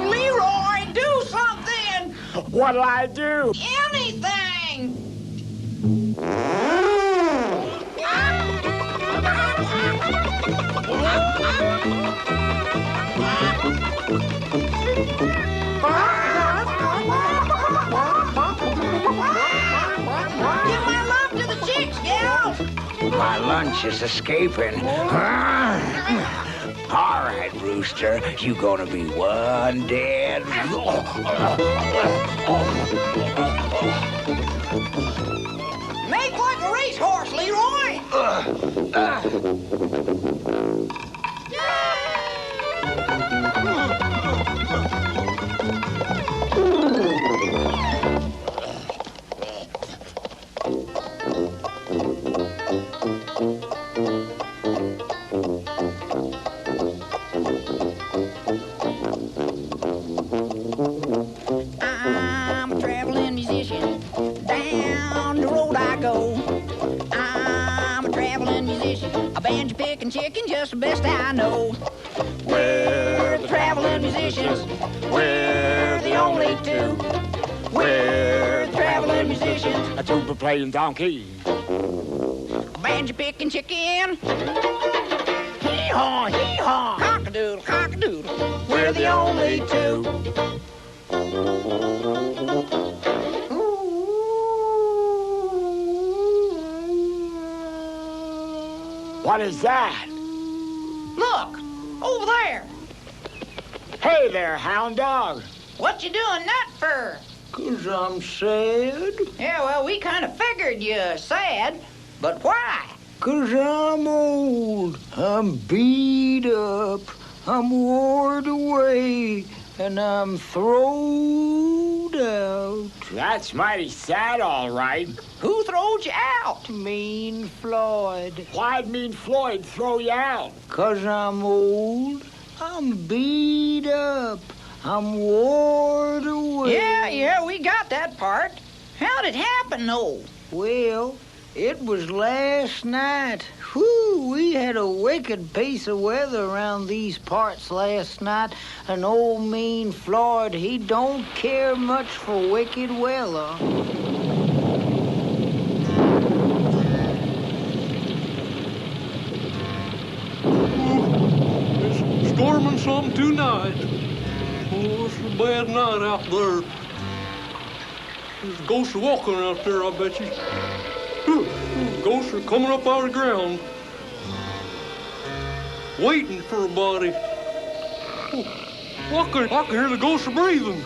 Leroy, do something! What'll I do? Anything! Give my love to the chicks, gals! My lunch is escaping. All right, Rooster, you gonna be one dead. Make like a racehorse, Leroy! I'm a traveling musician. Down the road I go. I'm a traveling musician. A banjo picking chicken, just the best I know. We're the traveling musicians. We're the only two. We're the traveling musicians. A tuba playing donkey. Banjo picking chicken. Hee-haw, hee-haw. Cock-a-doodle, cock-a-doodle. We're the only two. What is that? Look, over there. Hey there, hound dog. What you doing that for? 'Cause I'm sad. Yeah, well, we kind of figured you sad, but why? 'Cause I'm old. I'm beat up. I'm worn away. And I'm throwed out. That's mighty sad, all right. Who throwed you out? Mean Floyd. Why'd Mean Floyd throw you out? 'Cause I'm old. I'm beat up. I'm worn away. Yeah, we got that part. How'd it happen, though? Well, it was last night. Whew, we had a wicked piece of weather around these parts last night. And old Mean Floyd, he don't care much for wicked weather. It's storming some tonight. Oh, it's a bad night out there. There's ghosts walking out there, I bet you. Ghosts are coming up out of the ground. Waiting for a body. I can hear the ghosts breathing.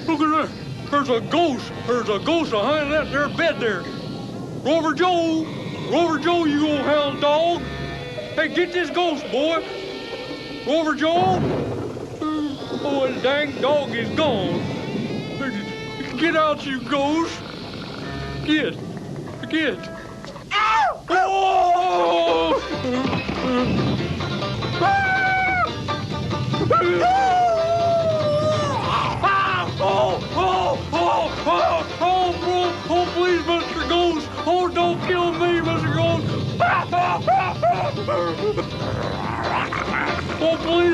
Look at that. There's a ghost. There's a ghost behind that there bed there. Rover Joe, you old hound dog. Hey, get this ghost, boy. Rover Joe. Oh, that dang dog is gone. Get out, you ghost. Get. Ow! Oh! Oh, please, Mr. Ghost. Oh, don't kill me, Mr. Ghost. Oh, please.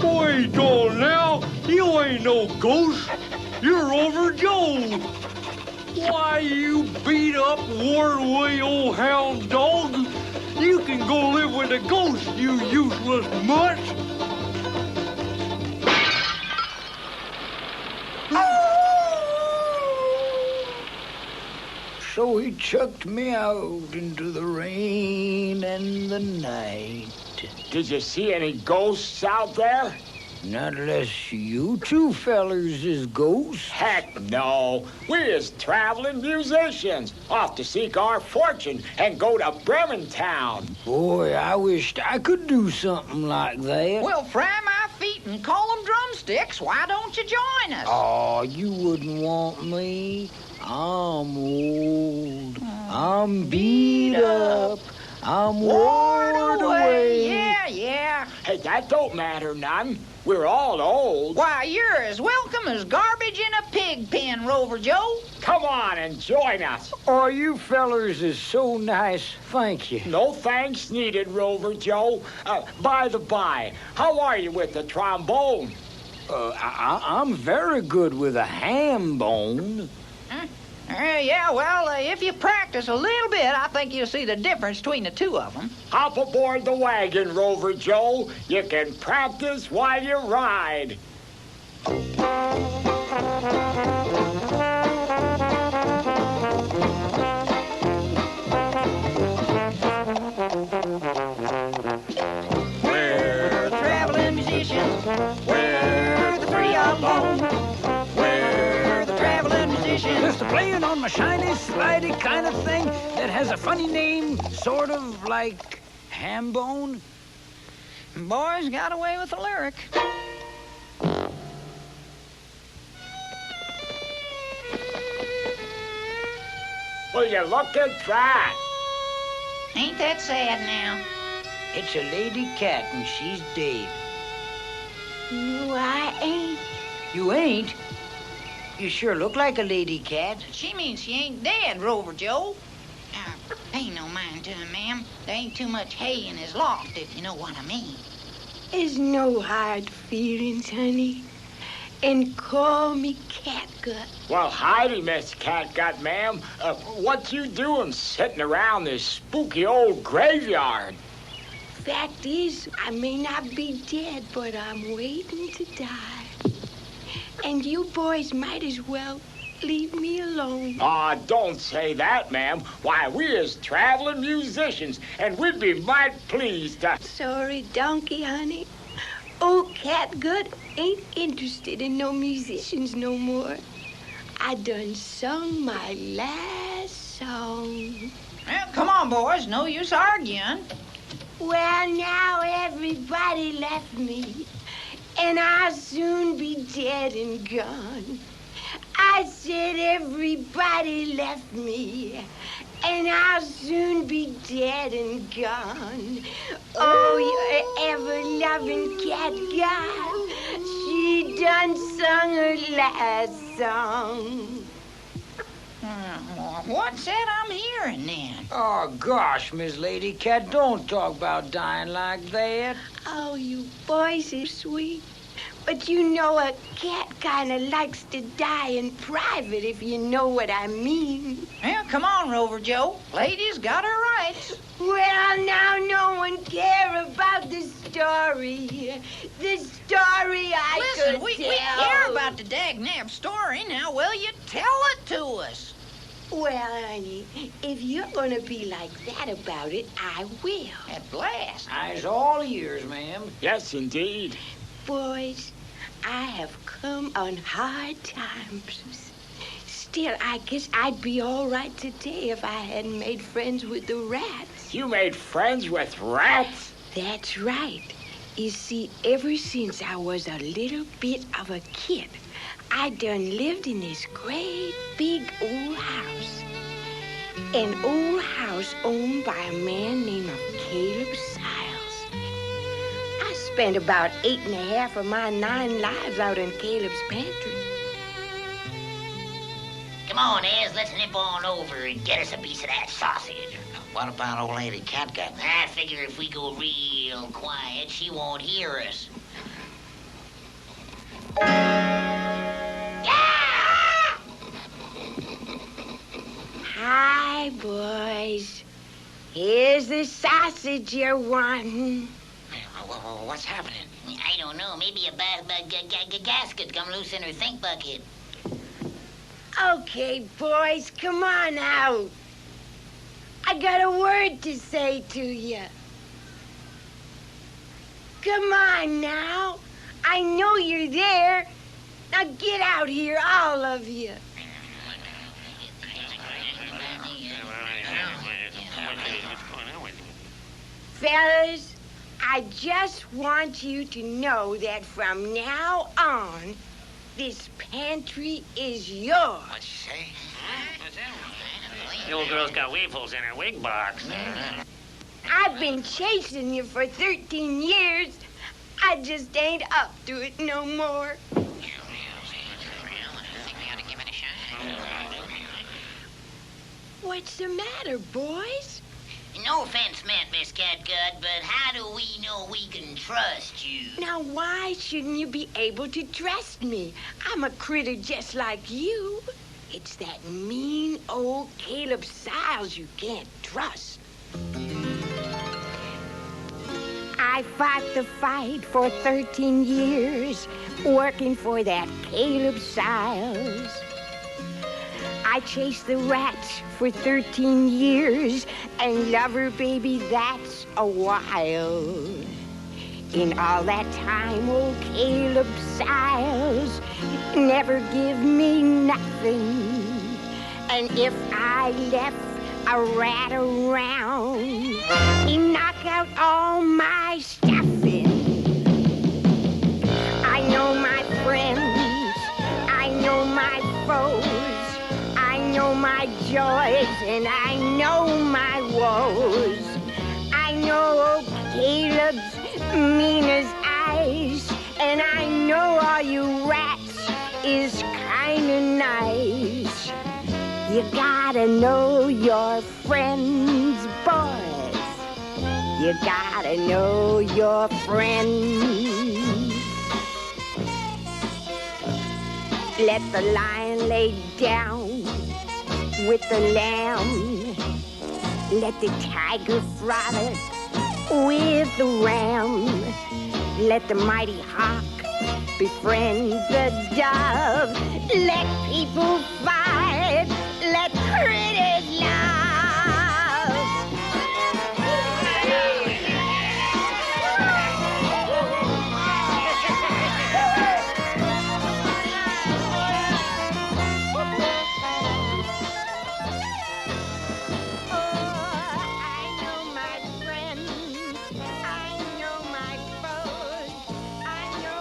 Wait on now. You ain't no ghost. You're Rover Joe. Why, you beat-up, worn-away old hound dog. You can go live with a ghost, you useless mutt. So he chucked me out into the rain and the night. Did you see any ghosts out there? Not unless you two fellers is ghosts. Heck no. We is traveling musicians off to seek our fortune and go to Bremen town. Boy, I wished I could do something like that. Well, fry my feet and call them drumsticks. Why don't you join us? Oh, you wouldn't want me. I'm old. I'm beat up. I'm worn away. Yeah. Hey, that don't matter none. We're all old. Why, you're as welcome as garbage in a pig pen, Rover Joe. Come on and join us. Oh, you fellers is so nice. Thank you. No thanks needed, Rover Joe. By the by, how are you with the trombone? I'm very good with a ham bone. Yeah, well, if you practice a little bit, I think you'll see the difference between the two of them. Hop aboard the wagon, Rover Joe. You can practice while you ride. We're the traveling musicians. We're the three alone. We're the traveling musicians. Just playing on my shiny, slidey kind of thing that has a funny name, sort of like ham bone. Boys got away with the lyric. Will you look at that? Ain't that sad now? It's a lady cat and she's dead. No, I ain't. You ain't? You sure look like a lady cat. She means she ain't dead, Rover Joe. Pay no mind to him, ma'am. There ain't too much hay in his loft, if you know what I mean. There's no hard feelings, honey. And call me Catgut. Well, howdy, Miss Catgut, ma'am. What you doing sitting around this spooky old graveyard? Fact is, I may not be dead, but I'm waiting to die. And you boys might as well leave me alone. Aw, don't say that, ma'am. Why, we is traveling musicians, and we'd be mighty pleased to... Sorry, donkey, honey. Old Catgut ain't interested in no musicians no more. I done sung my last song. Well, come on, boys. No use arguing. Well, now everybody left me, and I'll soon be dead and gone. I said everybody left me, and I'll soon be dead and gone. Oh, your ever-loving Catgut, she done sung her last song. What's that I'm hearing then? Oh, gosh, Miss Lady Cat, don't talk about dying like that. Oh, you boys are sweet. But you know a cat kind of likes to die in private, if you know what I mean. Well, come on, Rover Joe. Ladies got her rights. Well, now no one care about the story. The story I Listen, could we tell. care about the dag-nab story. Now, will you tell it to us? Well, honey, if you're gonna be like that about it, I will. At last. I's all ears, ma'am. Yes, indeed. Boys, I have come on hard times. Still, I guess I'd be all right today if I hadn't made friends with the rats. You made friends with rats? That's right. You see, ever since I was a little bit of a kid, I done lived in this great big old house. An old house owned by a man named Caleb Siles. I spent about 8.5 of my 9 lives out in Caleb's pantry. Come on, Ez, let's nip on over and get us a piece of that sausage. What about old Lady Catgut? I figure if we go real quiet, she won't hear us. Hi, boys. Here's the sausage you're wanting. What's happening? I don't know. Maybe a gasket come loose in her think bucket. Okay, boys, come on out. I got a word to say to you. Come on now. I know you're there. Now get out here, all of you. Fellas, I just want you to know that from now on, this pantry is yours. What'd you say? The old girl's got waffles in her wig box. I've been chasing you for 13 years. I just ain't up to it no more. What's the matter, boys? No offense meant, Miss Catgut, but how do we know we can trust you? Now, why shouldn't you be able to trust me? I'm a critter just like you. It's that mean old Caleb Siles you can't trust. I fought the fight for 13 years, working for that Caleb Siles. I chased the rats for 13 years, and lover, baby, that's a while. In all that time, old Caleb Siles never give me nothing. And if I left a rat around, he knock out all my stuffing. I know my friends, I know my foes, I know my joys, and I know my woes. I know old Caleb's mean as ice, and I know all you rats is kinda nice. You gotta know your friends, boys. You gotta know your friends. Let the lion lay down with the lamb. Let the tiger frolic with the ram. Let the mighty hawk befriend the dove. Let people fight. Let critters love.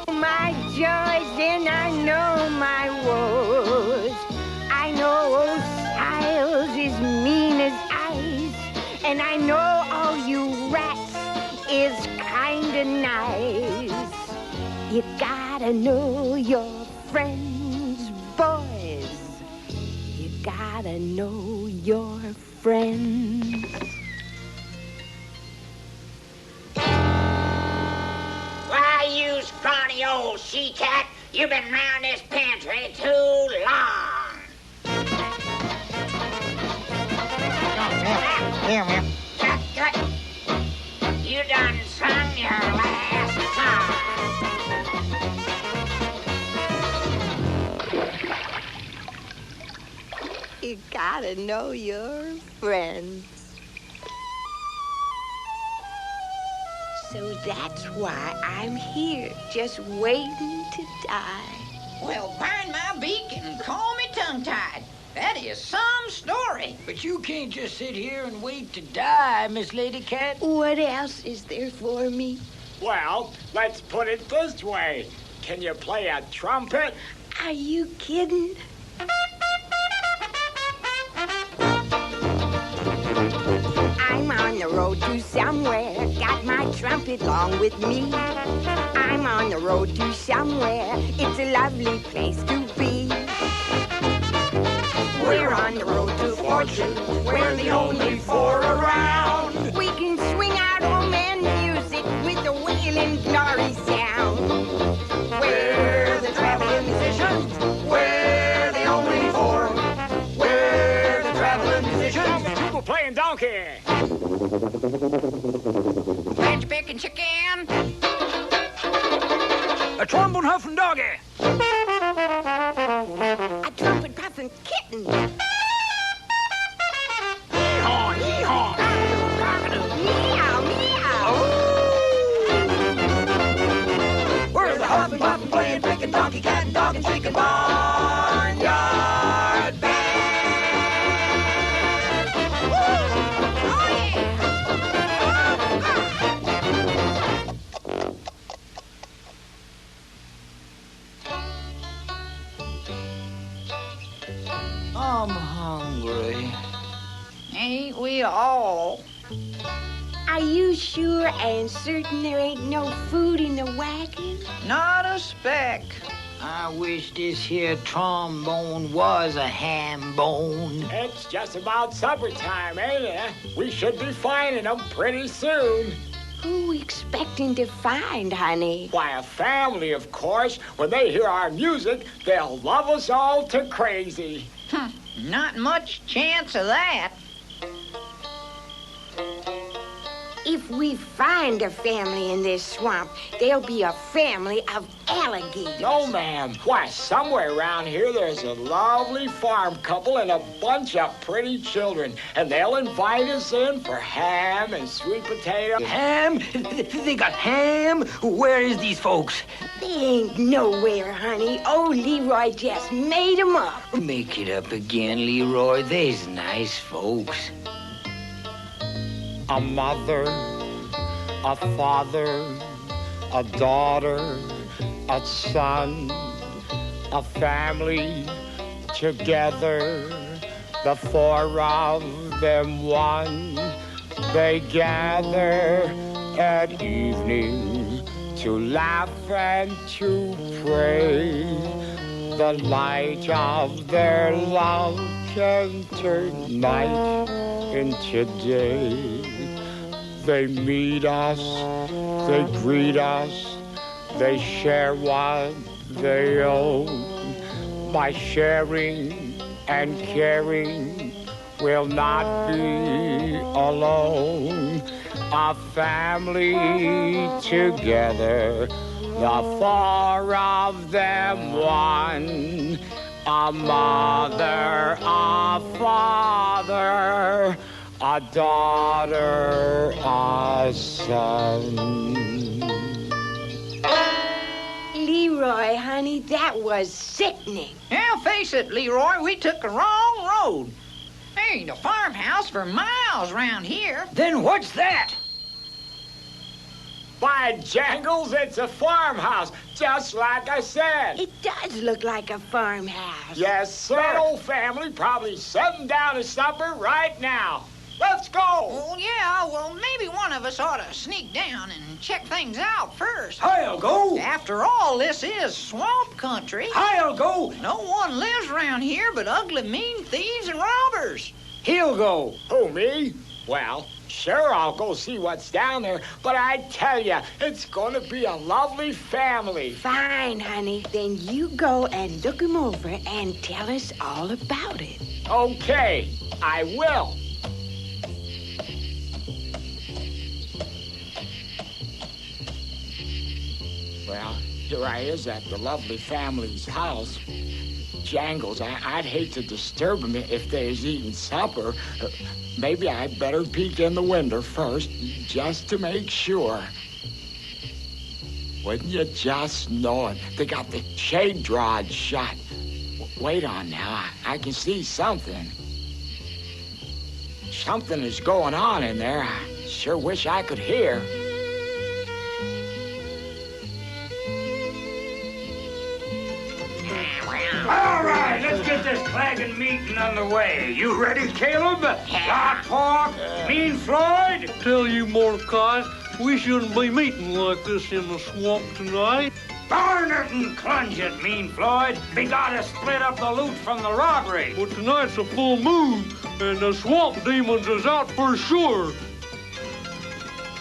My joys and I know my woes. I know old Siles is mean as ice, and I know all you rats is kinda nice. You gotta know your friends, boys. You gotta know your friends. Why, you scrawny old she-cat, you've been round this pantry too long. You gotta know your friends. So that's why I'm here, just waiting to die. Well, burn my beak and call me tongue-tied. That is some story. But you can't just sit here and wait to die, Miss Lady Cat. What else is there for me? Well, let's put it this way. Can you play a trumpet? Are you kidding? I'm on the road to somewhere, got my trumpet along with me. I'm on the road to somewhere, it's a lovely place to be. We're on the road to fortune, we're the only four around. We can swing out old man music with a wailing glory sound. We're the traveling musicians, we're the only four. We're the traveling musicians. People playing donkey. French bacon chicken. A trombone huffing doggy. A trumpet puffing kitten. Yee-haw, yee-haw. Meow, meow. We're the huffing, puffing, playing, picking, donkey, cat, dog, and chicken barnyard band. I'm hungry. Ain't we all? Are you sure and certain there ain't no food in the wagon? Not a speck. I wish this here trombone was a ham bone. It's just about supper time, ain't it? We should be finding them pretty soon. Who expecting to find, honey? Why, a family, of course. When they hear our music, they'll love us all to crazy. Not much chance of that. If we find a family in this swamp, there'll be a family of alligators. No, ma'am. Why, somewhere around here there's a lovely farm couple and a bunch of pretty children. And they'll invite us in for ham and sweet potato. Ham? They got ham? Where is these folks? They ain't nowhere, honey. Old Leroy just made 'em up. Make it up again, Leroy. They's nice folks. A mother, a father, a daughter, a son, a family together, the four of them one. They gather at evening to laugh and to pray. The light of their love can turn night into day. They meet us, they greet us, they share what they own. By sharing and caring, we'll not be alone. A family together, the four of them one. A mother, a father, a daughter, a son. Leroy, honey, that was sickening. Yeah, face it, Leroy, we took the wrong road. There ain't a farmhouse for miles round here. Then what's that? By jangles, it's a farmhouse, just like I said. It does look like a farmhouse. Yes, sir. That old family probably sitting down to supper right now. Let's go. Well, yeah, well, maybe one of us ought to sneak down and check things out first. I'll go. After all, this is swamp country. I'll go. No one lives around here but ugly, mean thieves and robbers. He'll go. Who, me? Well, sure, I'll go see what's down there, but I tell you, it's gonna be a lovely family. Fine, honey. Then you go and look 'em over and tell us all about it. Okay, I will. Well, here I is at the lovely family's house. Jangles, I'd hate to disturb him if they was eating supper. Maybe I'd better peek in the window first, just to make sure. Wouldn't you just know it? They got the shade drawed shut. Wait on now, I can see something. Something is going on in there. I sure wish I could hear. All right, let's get this clagging meeting underway. You ready, Caleb? Lot Pork? Mean Floyd? Tell you, Mordecai, we shouldn't be meeting like this in the swamp tonight. Darn it and clunge it, Mean Floyd. We gotta split up the loot from the robbery. But tonight's a full moon, and the swamp demons is out for sure.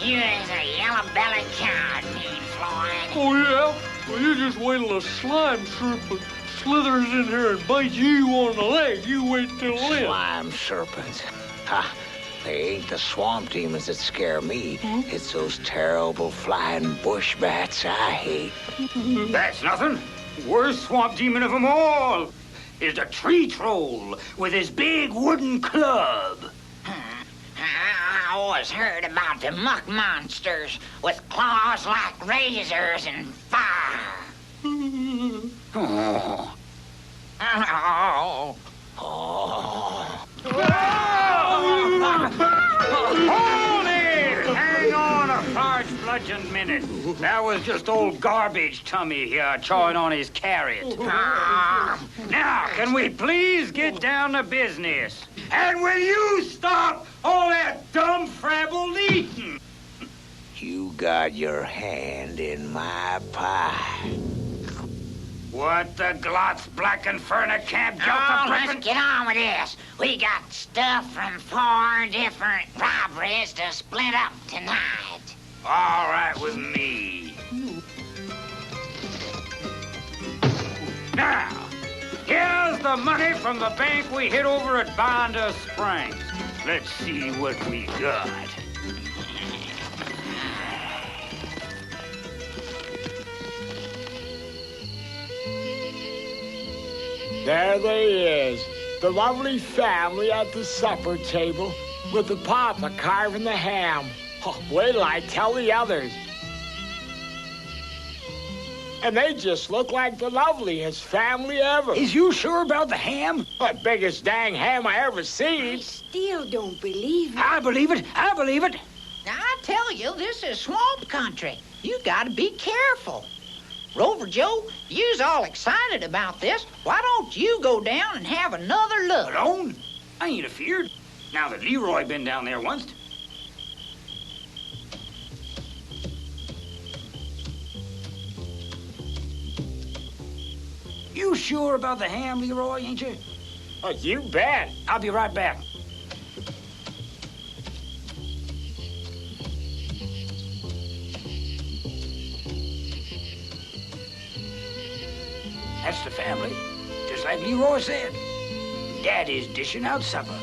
You is a yellow-bellied coward, Mean Floyd. Oh, yeah? Well, you just wait till a slime serpent slithers in here and bites you on the leg. You wait till then. Slime serpents. Ha! They ain't the swamp demons that scare me. It's those terrible flying bush bats I hate. That's nothing. Worst swamp demon of them all is the tree troll with his big wooden club. I always heard about the muck monsters with claws like razors and fire. Oh. Oh. Oh. Hold it! Hang on a large bludgeon minute. That was just old garbage tummy here chawing on his carrot. Now, can we please get down to business? And will you stop all that dumb frabble eating? You got your hand in my pie. What the glots black and furnace can't joke Oh, the let's get on with this. We got stuff from 4 different robberies to split up tonight. All right with me. Now, here's the money from the bank we hid over at Binder Springs. Let's see what we got. There they is, the lovely family at the supper table with the papa carving the ham. Oh, wait till I tell the others. And they just look like the loveliest family ever. Is you sure about the ham? The biggest dang ham I ever seen. Still don't believe it. I believe it. I believe it. Now, I tell you, this is swamp country. You gotta be careful. Rover Joe, you's all excited about this. Why don't you go down and have another look? Alone? I ain't afeared. Now that Leroy been down there once. You sure about the ham, Leroy, ain't you? Oh, you bet. I'll be right back. That's the family, just like Leroy said. Daddy's dishing out supper.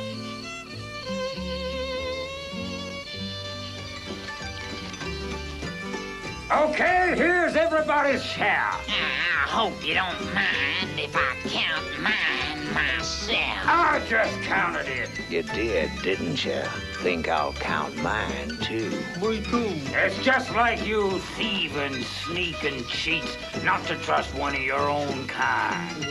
Okay, here's everybody's share. I hope you don't mind if I count mine myself. I just counted it. You didn't you? Think I'll count mine, too. Me too. It's just like you thieving, sneaking cheats not to trust one of your own kind.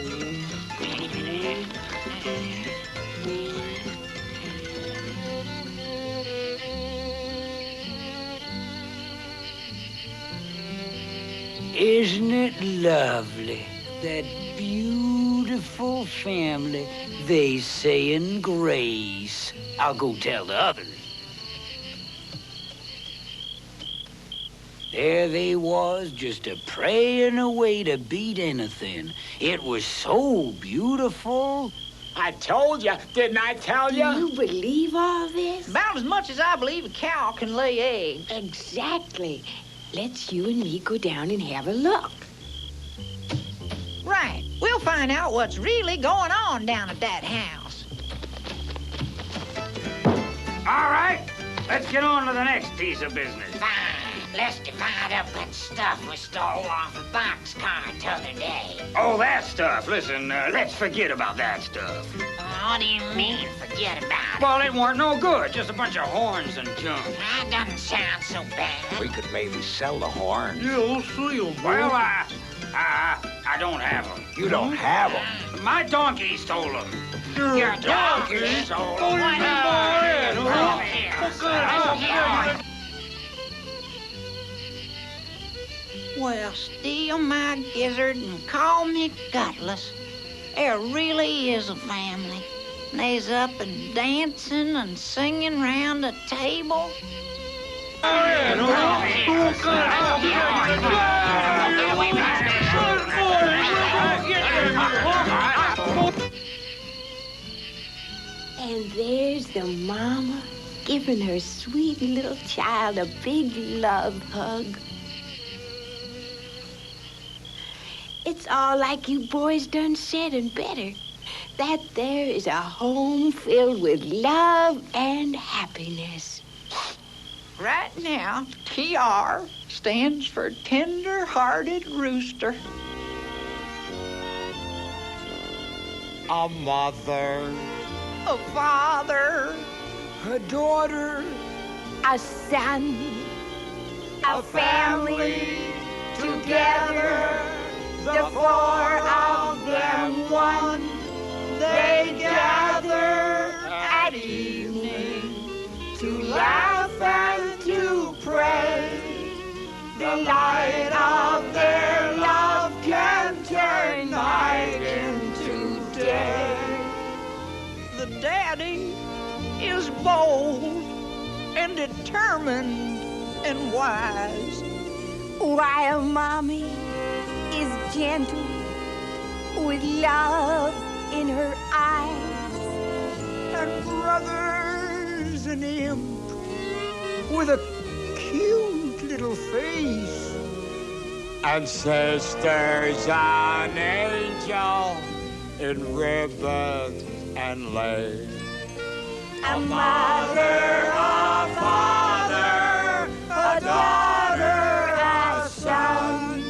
Isn't it lovely? That beautiful family, they saying grace. I'll go tell the others. There they was, just a-praying away to beat anything. It was so beautiful. I told you, didn't I tell you? Do you believe all this? About as much as I believe a cow can lay eggs. Exactly. Let's you and me go down and have a look. Right. We'll find out what's really going on down at that house. All right, let's get on to the next piece of business. Fine. let's divide up that stuff we stole off the boxcar t'other day. Oh, that stuff. Listen, let's forget about that stuff. What do you mean, forget about it? Well, it weren't no good. Just a bunch of horns and junk. That doesn't sound so bad. We could maybe sell the horns. Yeah, we'll see them, boy. Well, I don't have them. You don't have them? My donkey stole them. Your donkey stole them. Well, steal my gizzard and call me gutless. There really is a family. They's up and dancing and singing round the table. And there's the mama giving her sweet little child a big love hug. It's all like you boys done said and better. That there is a home filled with love and happiness. Right now, TR stands for Tender-Hearted Rooster. A mother, A father, a daughter, A son, a family, together, the four of them one. They gather at evening to laugh and to pray. The light of their love can turn night into day. The daddy is bold and determined and wise, while mommy is gentle with love in her eyes. and brother's an imp with a cute little face, and sister's an angel in ribbons and lace. A mother, a father, a daughter, a son,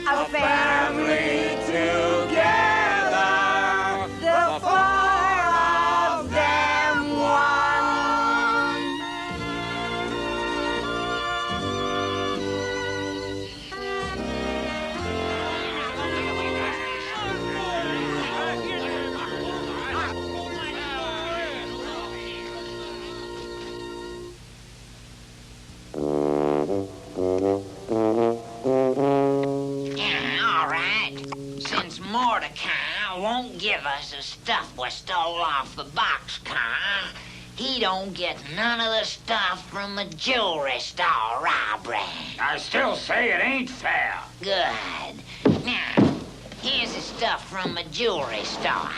a family together, the four of them one. All right. Since Mordecai won't give us the stuff we stole off the boxcar, he don't get none of the stuff from the jewelry store robbery. I still say it ain't fair. Good. Now, here's the stuff from the jewelry store.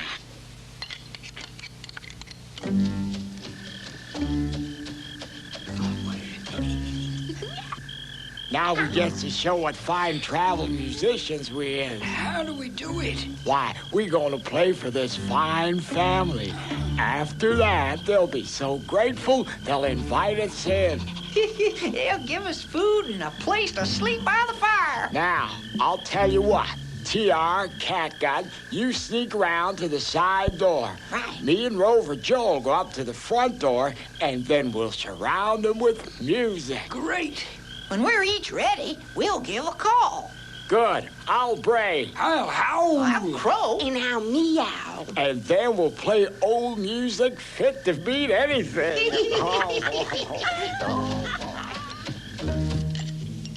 Now we get to show what fine travel musicians we is. How do we do it? Why, we gonna play for this fine family. After that, they'll be so grateful, they'll invite us in. They'll give us food and a place to sleep by the fire. Now, I'll tell you what. TR, Catgut, you sneak around to the side door. Right. Me and Rover Joe go up to the front door, and then we'll surround them with music. Great. When we're each ready, we'll give a call. Good. I'll bray. I'll howl. I'll crow. And I'll meow. And then we'll play old music fit to beat anything.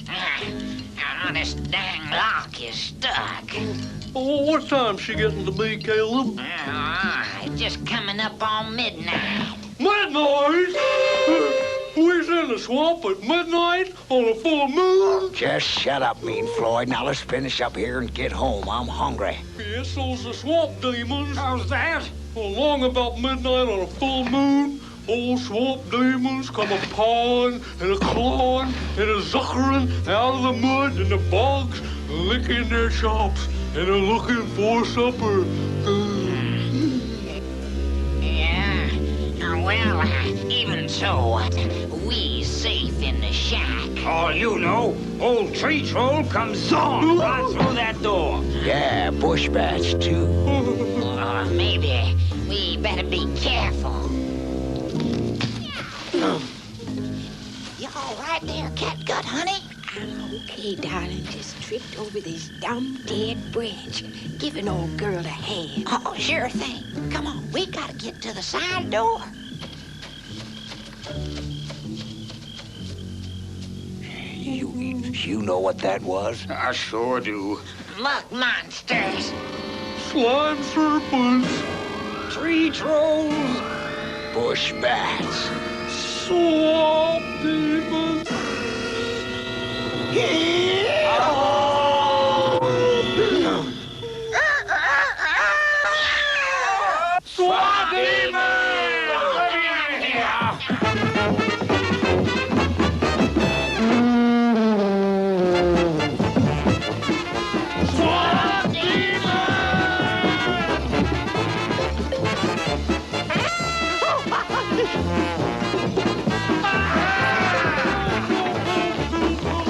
Now, this dang lock is stuck. Oh, what time's she getting to be, Caleb? It's just coming up on midnight. Midnight? We's in the swamp at midnight on a full moon? Just shut up, Mean Floyd. Now let's finish up here and get home. I'm hungry. Yes, those are swamp demons. How's that? Along about midnight on a full moon, old swamp demons come a-pawing and a-clawing and a-zuckering out of the mud and the bogs, licking their chops, and they're looking for supper. Yeah. Now, Well, even so, we safe in the shack. All you know, old tree troll comes zoom right through that door. Yeah, bush bats, too. Maybe we better be careful. You all right there, catgut, honey? Okay, darling, just tripped over this dumb dead branch. Give an old girl a hand. Oh, sure thing. Come on, we gotta get to the side door. You know what that was? I sure do. Muck monsters. Slime serpents. Tree trolls. Bush bats. Swamp demons. Swamp demons! Let me out of here! Swamp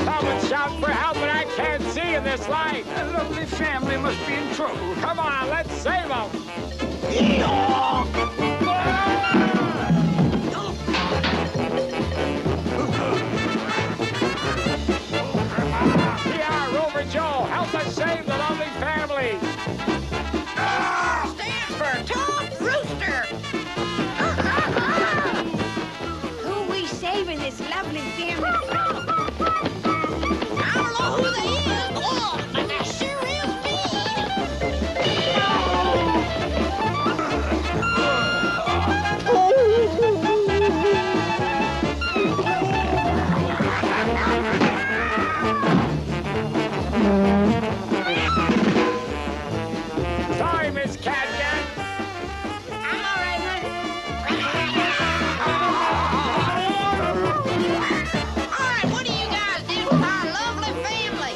Come and shout for help, but I can't see in this light. The lovely family must be in trouble. Come on, let's save them. Here, Rover Joe, help us save the lovely family. Stands for Tom Rooster. Who we saving this lovely family? I don't know who they is, but they sure is Sorry, Miss Catgut. I'm all right, honey. All right, what do you guys do with our lovely family?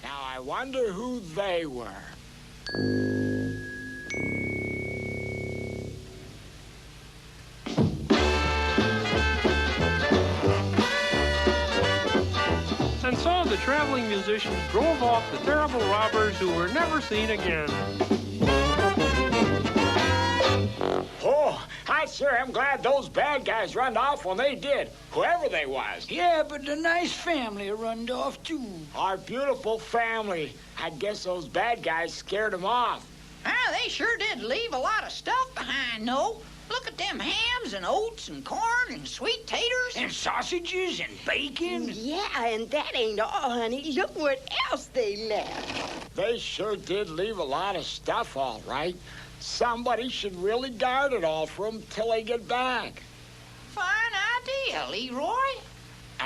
I wonder who they were. And so the traveling musicians drove off the terrible robbers who were never seen again. Oh, I sure am glad those bad guys run off when they did, whoever they was. Yeah, but the nice family run off, too. Our beautiful family. I guess those bad guys scared them off. Ah, they sure did leave a lot of stuff behind, no? Look at them hams and oats and corn and sweet taters. And sausages and bacon. Yeah, and that ain't all, honey. Look what else they left. They sure did leave a lot of stuff, all right. Somebody should really guard it all for them till they get back. Fine idea, Leroy.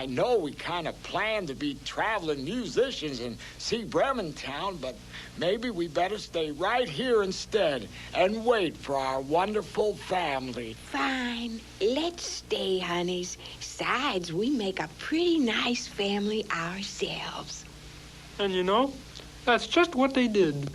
I know we kind of planned to be traveling musicians and see Bremen town, but maybe we better stay right here instead and wait for our wonderful family. Fine. Let's stay, honeys. Besides, we make a pretty nice family ourselves. And you know, that's just what they did.